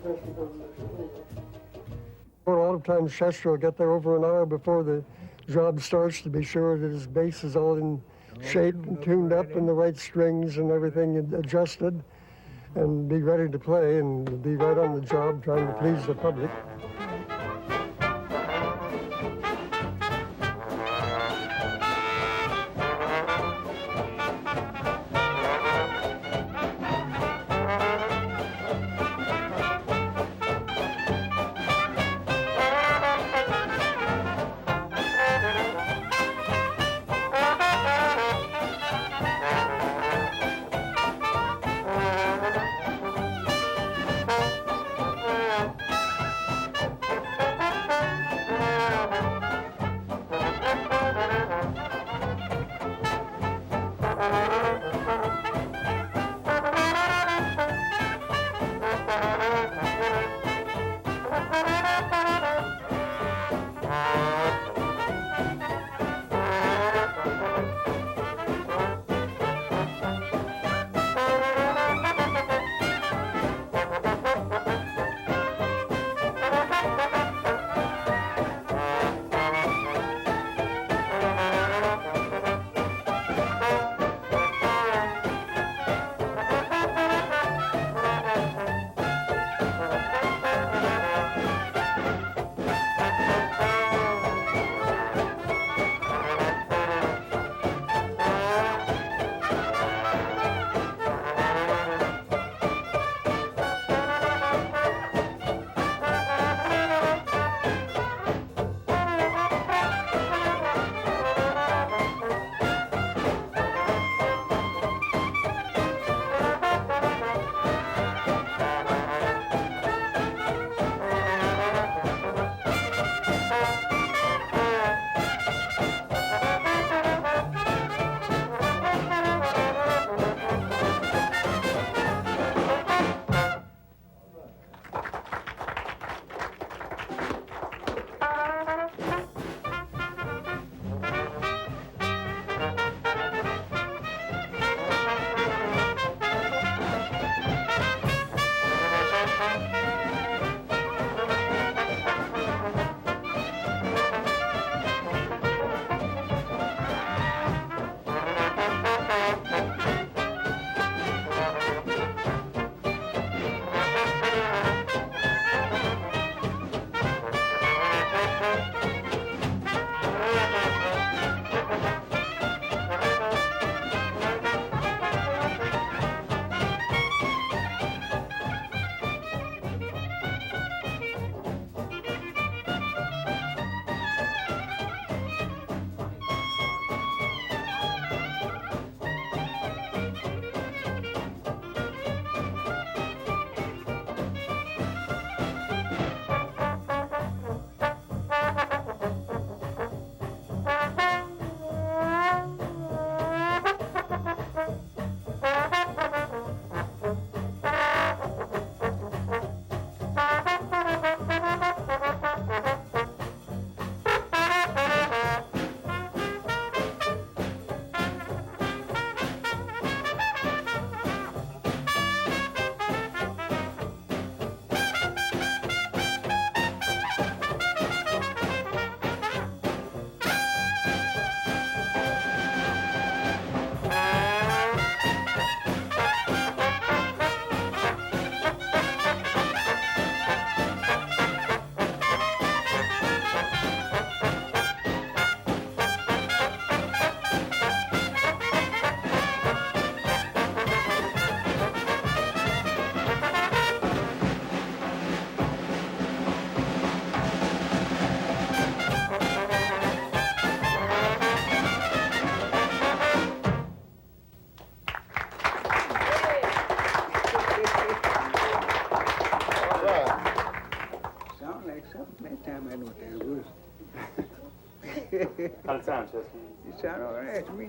Well, a lot of times Chester will get there over an hour before the job starts to be sure that his bass is all in shape and tuned up and the right strings and everything adjusted and be ready to play and be right on the job trying to please the public. time I know what that was. How'd it sound, Chester? It sounded all right to me.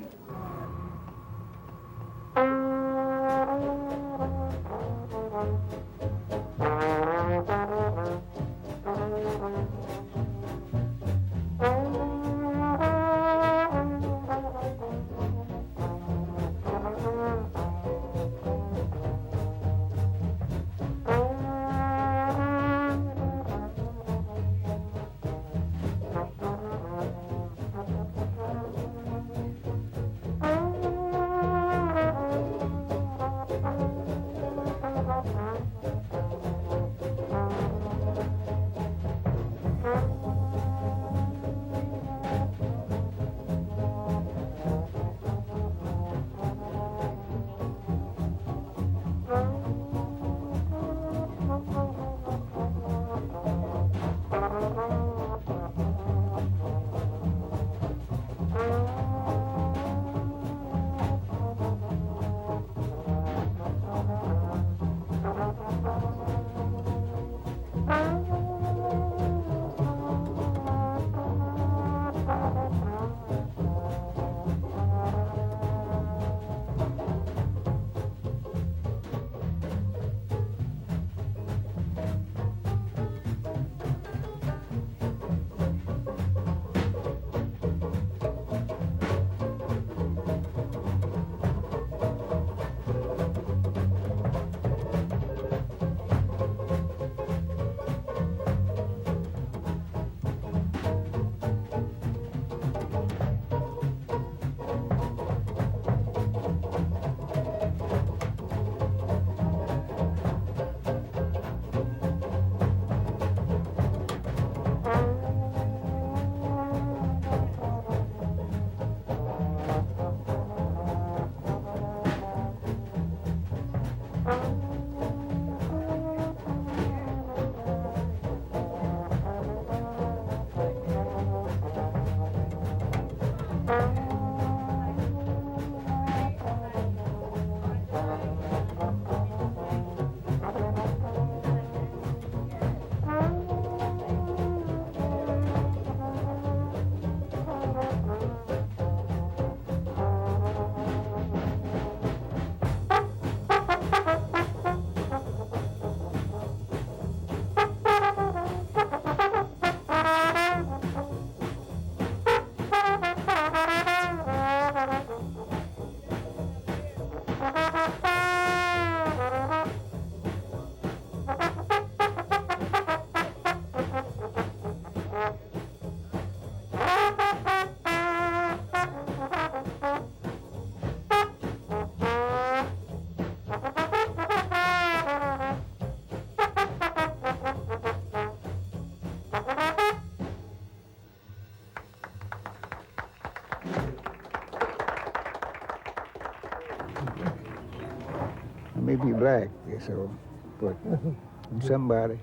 I may be black, so, but I'm somebody.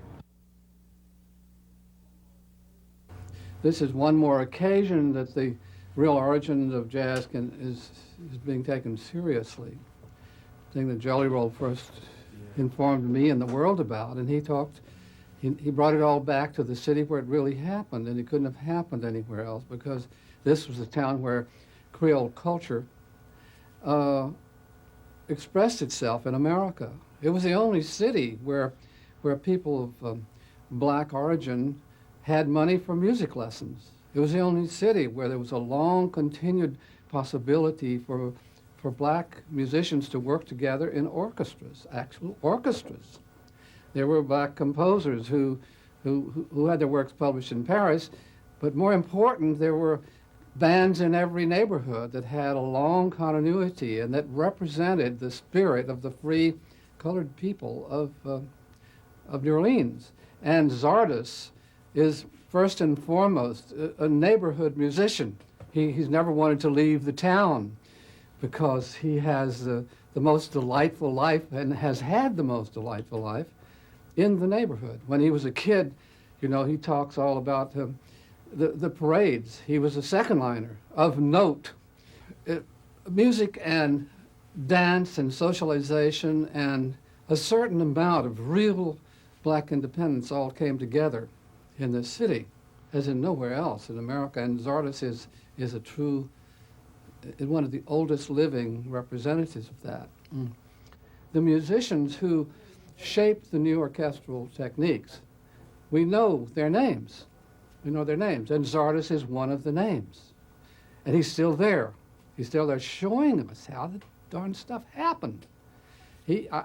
This is one more occasion that the real origins of jazz is being taken seriously. The thing that Jelly Roll first informed me and the world about, and he brought it all back to the city where it really happened, and it couldn't have happened anywhere else because this was the town where Creole culture expressed itself in America. It was the only city where people of black origin had money for music lessons. It was the only city where there was a long continued possibility for black musicians to work together in orchestras, actual orchestras. There were black composers who had their works published in Paris, but more important, there were bands in every neighborhood that had a long continuity and that represented the spirit of the free colored people of New Orleans. And Zardes is first and foremost a neighborhood musician. He's never wanted to leave the town because he has the most delightful life and has had the most delightful life in the neighborhood. When he was a kid, you know, he talks all about the parades. He was a second liner of note. Music and dance and socialization and a certain amount of real black independence all came together. in this city, as in nowhere else in America. And Zardes is a true, one of the oldest living representatives of that. The musicians who shaped the new orchestral techniques, we know their names. We know their names, and Zardes is one of the names. And he's still there. He's still there showing us how the darn stuff happened.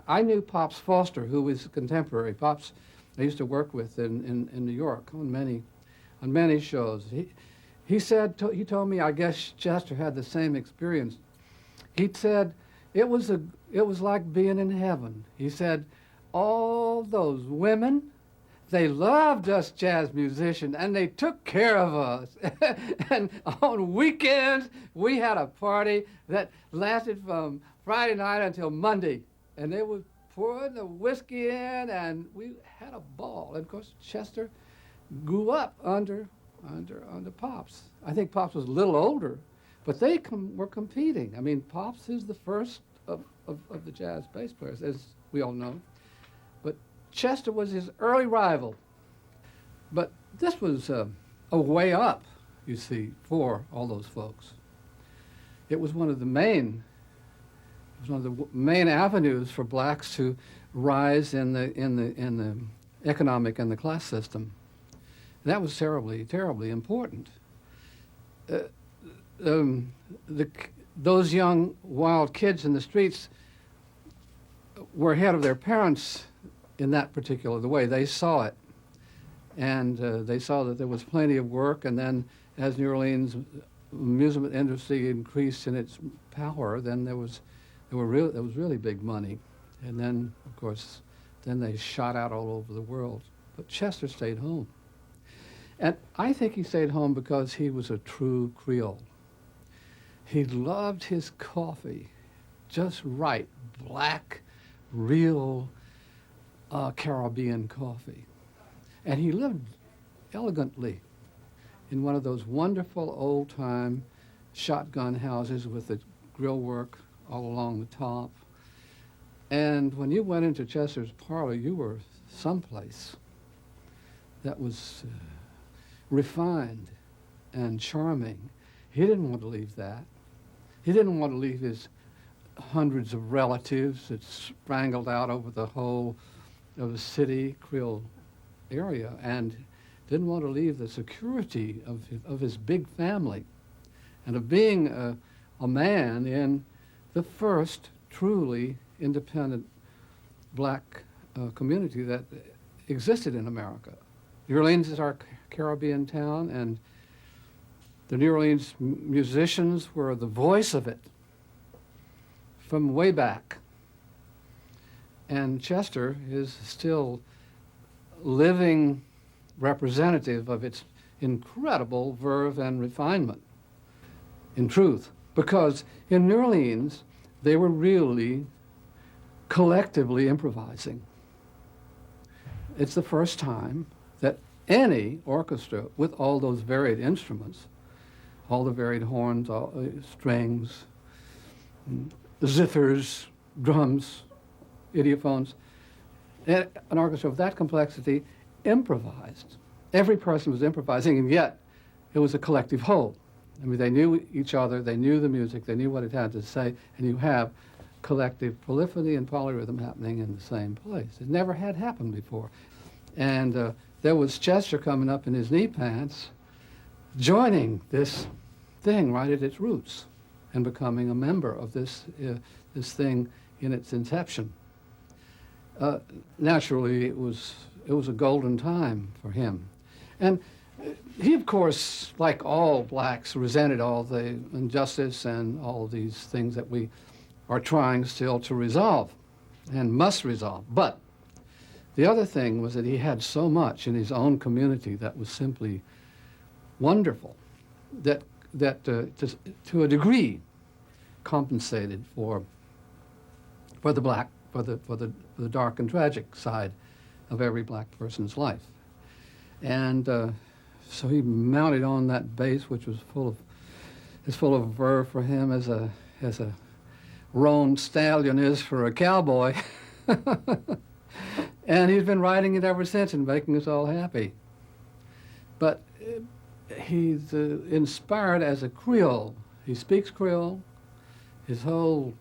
I knew Pops Foster, who was a contemporary. Pops I used to work with in New York on many shows. He told me, I guess Chester had the same experience. He said it was like being in heaven. He said all those women, they loved us jazz musicians, and they took care of us. And on weekends, we had a party that lasted from Friday night until Monday. And they would pour the whiskey in, and we had a ball. And of course, Chester grew up under Pops. I think Pops was a little older, but they were competing. I mean, Pops is the first of the jazz bass players, as we all know. But Chester was his early rival. But this was a way up, you see, for all those folks. It was one of the main avenues for blacks to rise in the economic and the class system. And that was terribly, terribly important. Those young, wild kids in the streets were ahead of their parents in that particular way. They saw it. And they saw that there was plenty of work, and then as New Orleans amusement industry increased in its power, then there was really big money. And then, of course, then they shot out all over the world. But Chester stayed home. And I think he stayed home because he was a true Creole. He loved his coffee, just right, black, real Caribbean coffee. And he lived elegantly in one of those wonderful old-time shotgun houses with the grill work all along the top. And when you went into Chester's parlor, you were someplace that was refined and charming. He didn't want to leave that. He didn't want to leave his hundreds of relatives that sprangled out over the whole of the city Creole area, and didn't want to leave the security of his big family and of being a man in the first truly independent black community that existed in America. New Orleans is our Caribbean town, and the New Orleans musicians were the voice of it from way back. And Chester is still living representative of its incredible verve and refinement, in truth. Because in New Orleans, they were really collectively improvising. It's the first time that any orchestra with all those varied instruments, all the varied horns, strings, zithers, drums, idiophones, an orchestra of that complexity improvised. Every person was improvising, and yet it was a collective whole. I mean, they knew each other, they knew the music, they knew what it had to say, and you have collective polyphony and polyrhythm happening in the same place. It never had happened before. And there was Chester coming up in his knee pants, joining this thing right at its roots and becoming a member of this thing in its inception. Naturally, it was a golden time for him. And he, of course, like all blacks, resented all the injustice and all these things that we are trying still to resolve and must resolve. But the other thing was that he had so much in his own community that was simply wonderful, that to a degree compensated for the dark and tragic side of every black person's life. And so he mounted on that bass, which was full of verve for him as a roan stallion is for a cowboy. And he's been writing it ever since and making us all happy. but he's inspired as a Creole. He speaks Creole. His whole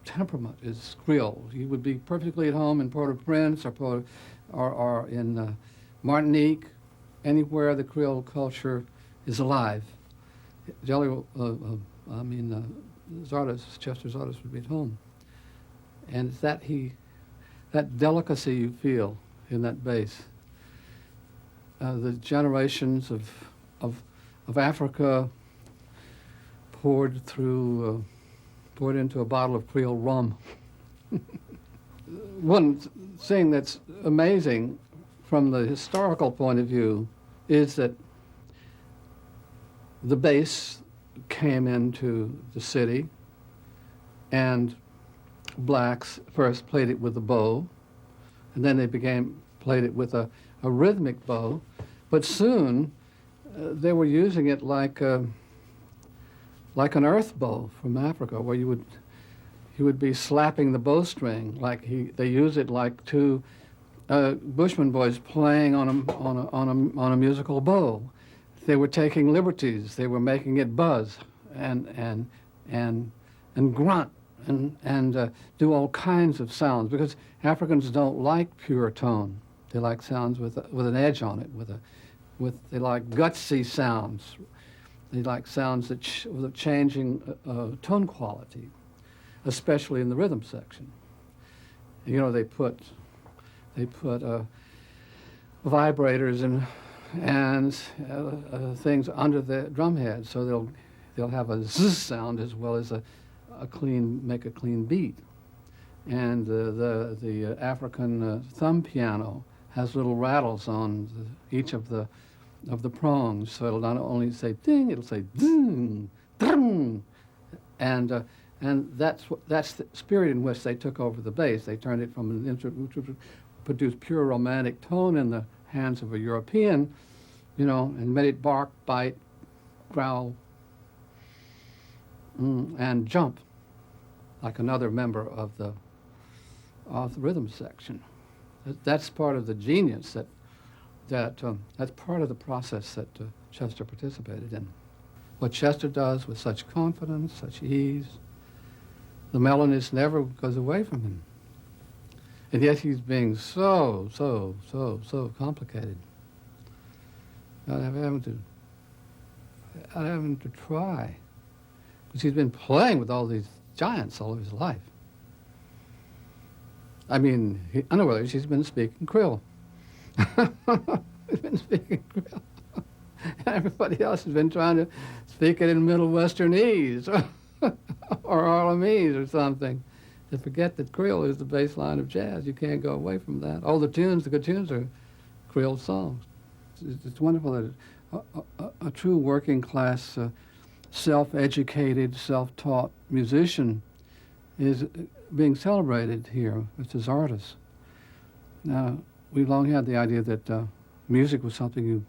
temperament is Creole. He would be perfectly at home in Port-au-Prince or in Martinique, anywhere the Creole culture is alive. Chester Zardes would be at home. And it's that delicacy you feel in that bass. The generations of Africa poured into a bottle of Creole rum. One thing that's amazing from the historical point of view is that the bass came into the city, and blacks first played it with a bow, and then they played it with a rhythmic bow, but soon they were using it like an earth bow from Africa, where you would be slapping the bowstring, they use it like two Bushman boys playing on a musical bow. They were taking liberties. They were making it buzz and grunt and do all kinds of sounds, because Africans don't like pure tone. They like sounds with an edge on it. They like gutsy sounds. They like sounds with a changing tone quality, especially in the rhythm section. You know, they put vibrators and things under the drum head, so they'll have a zzz sound as well as make a clean beat. And the African thumb piano has little rattles on each of the prongs, so it'll not only say ding, it'll say ding, ding, and that's the spirit in which they took over the bass. They turned it from an instrument which produced pure romantic tone in the hands of a European, and made it bark, bite, growl, and jump like another member of the rhythm section. That's part of the genius that's part of the process that Chester participated in. What Chester does with such confidence, such ease, the mellowness never goes away from him. And yet he's being so complicated. I'm having to try, because he's been playing with all these giants all of his life. I mean, in other words, he's been speaking Creole. He's been speaking Creole. Everybody else has been trying to speak it in Middle Westernese or Harlemese or something. To forget that Creole is the baseline of jazz. You can't go away from that. All the good tunes are Creole songs. It's wonderful that a true working class, self-educated, self-taught musician is being celebrated here with his artists. Now, we've long had the idea that music was something you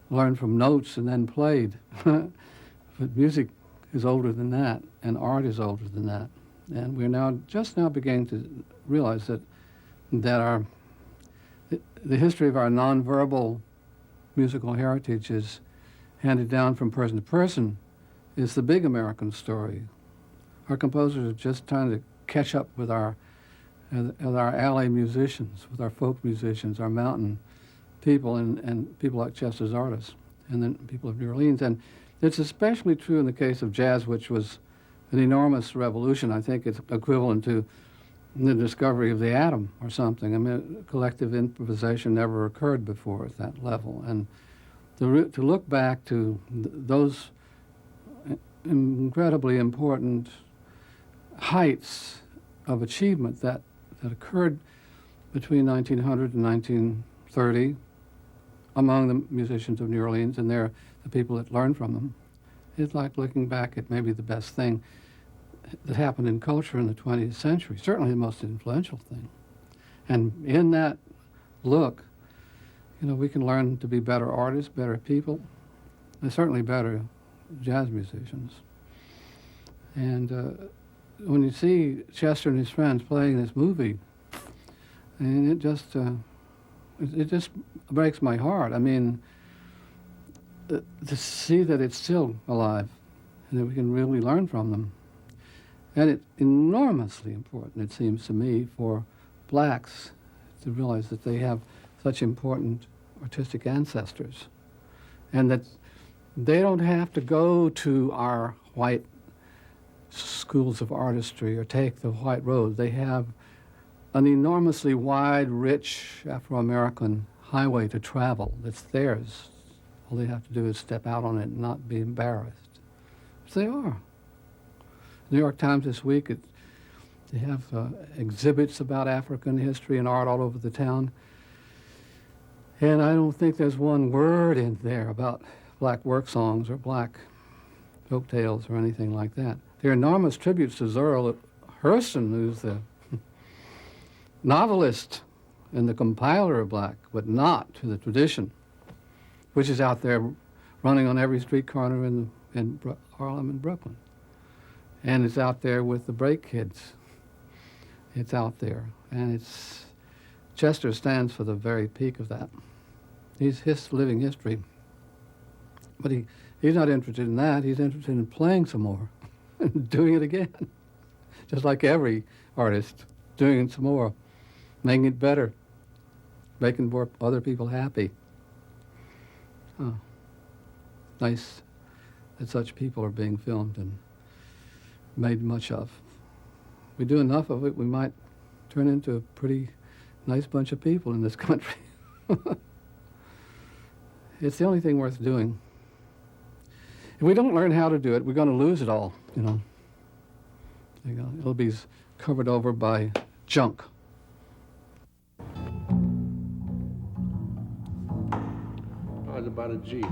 learned from notes and then played. But music is older than that, and art is older than that. And we're just now beginning to realize that the history of our nonverbal musical heritage is handed down from person to person is the big American story. Our composers are just trying to catch up with our alley musicians, with our folk musicians, our mountain people, and people like Chester Zardes, and then people of New Orleans. And it's especially true in the case of jazz, which was an enormous revolution. I think it's equivalent to the discovery of the atom or something. I mean, collective improvisation never occurred before at that level. And to look back to those incredibly important heights of achievement that occurred between 1900 and 1930 among the musicians of New Orleans, and they're the people that learned from them. It's like looking back at maybe the best thing that happened in culture in the 20th century, certainly the most influential thing. And in that look, we can learn to be better artists, better people, and certainly better jazz musicians. And when you see Chester and his friends playing this movie, and it just breaks my heart. I mean, to see that it's still alive and that we can really learn from them. And it's enormously important, it seems to me, for blacks to realize that they have such important artistic ancestors and that they don't have to go to our white schools of artistry or take the white road. They have an enormously wide, rich Afro-American highway to travel that's theirs. All they have to do is step out on it and not be embarrassed. Which they are. New York Times this week, they have exhibits about African history and art all over the town. And I don't think there's one word in there about black work songs or black folk tales or anything like that. There are enormous tributes to Zora Hurston, who's the novelist and the compiler of black, but not to the tradition, which is out there running on every street corner in Harlem and Brooklyn. And it's out there with the break kids. It's out there. And Chester stands for the very peak of that. He's his living history. But he's not interested in that. He's interested in playing some more and doing it again. Just like every artist, doing it some more, making it better, making more other people happy. Oh, nice that such people are being filmed and made much of. If we do enough of it, we might turn into a pretty nice bunch of people in this country. It's the only thing worth doing. If we don't learn how to do it, we're going to lose it all, you know. It'll be covered over by junk. Oh, it's about a G.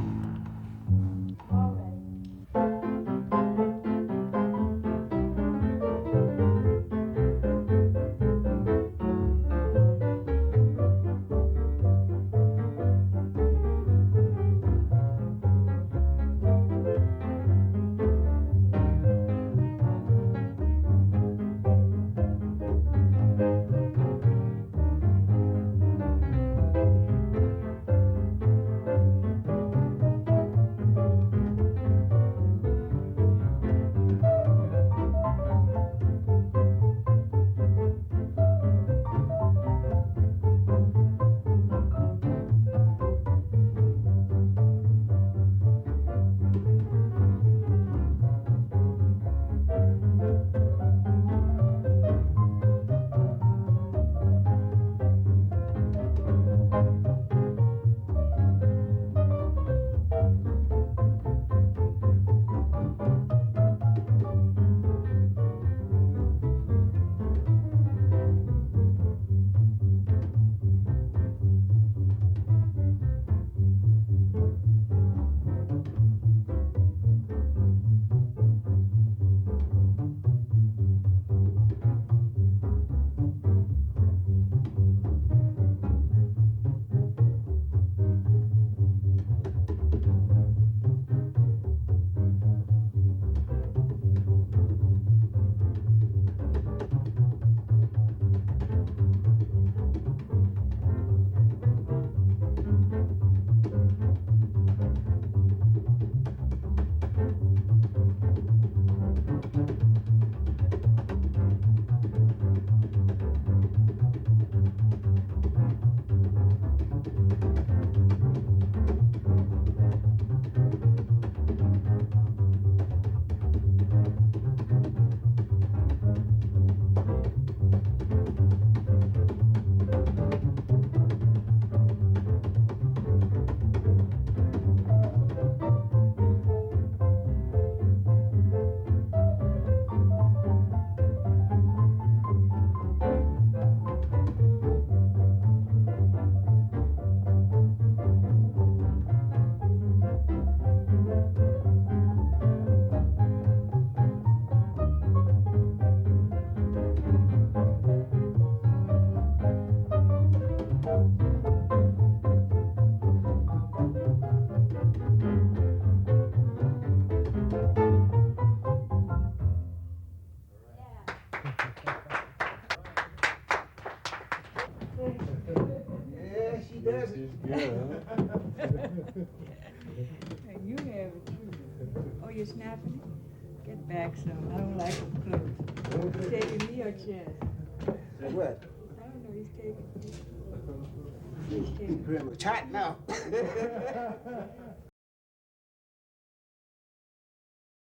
does it. And you have it too. Oh, you're snapping it? Get back some. I don't like them close. Taking me or chest? What? I don't know. He's taking me. Pretty much hot now.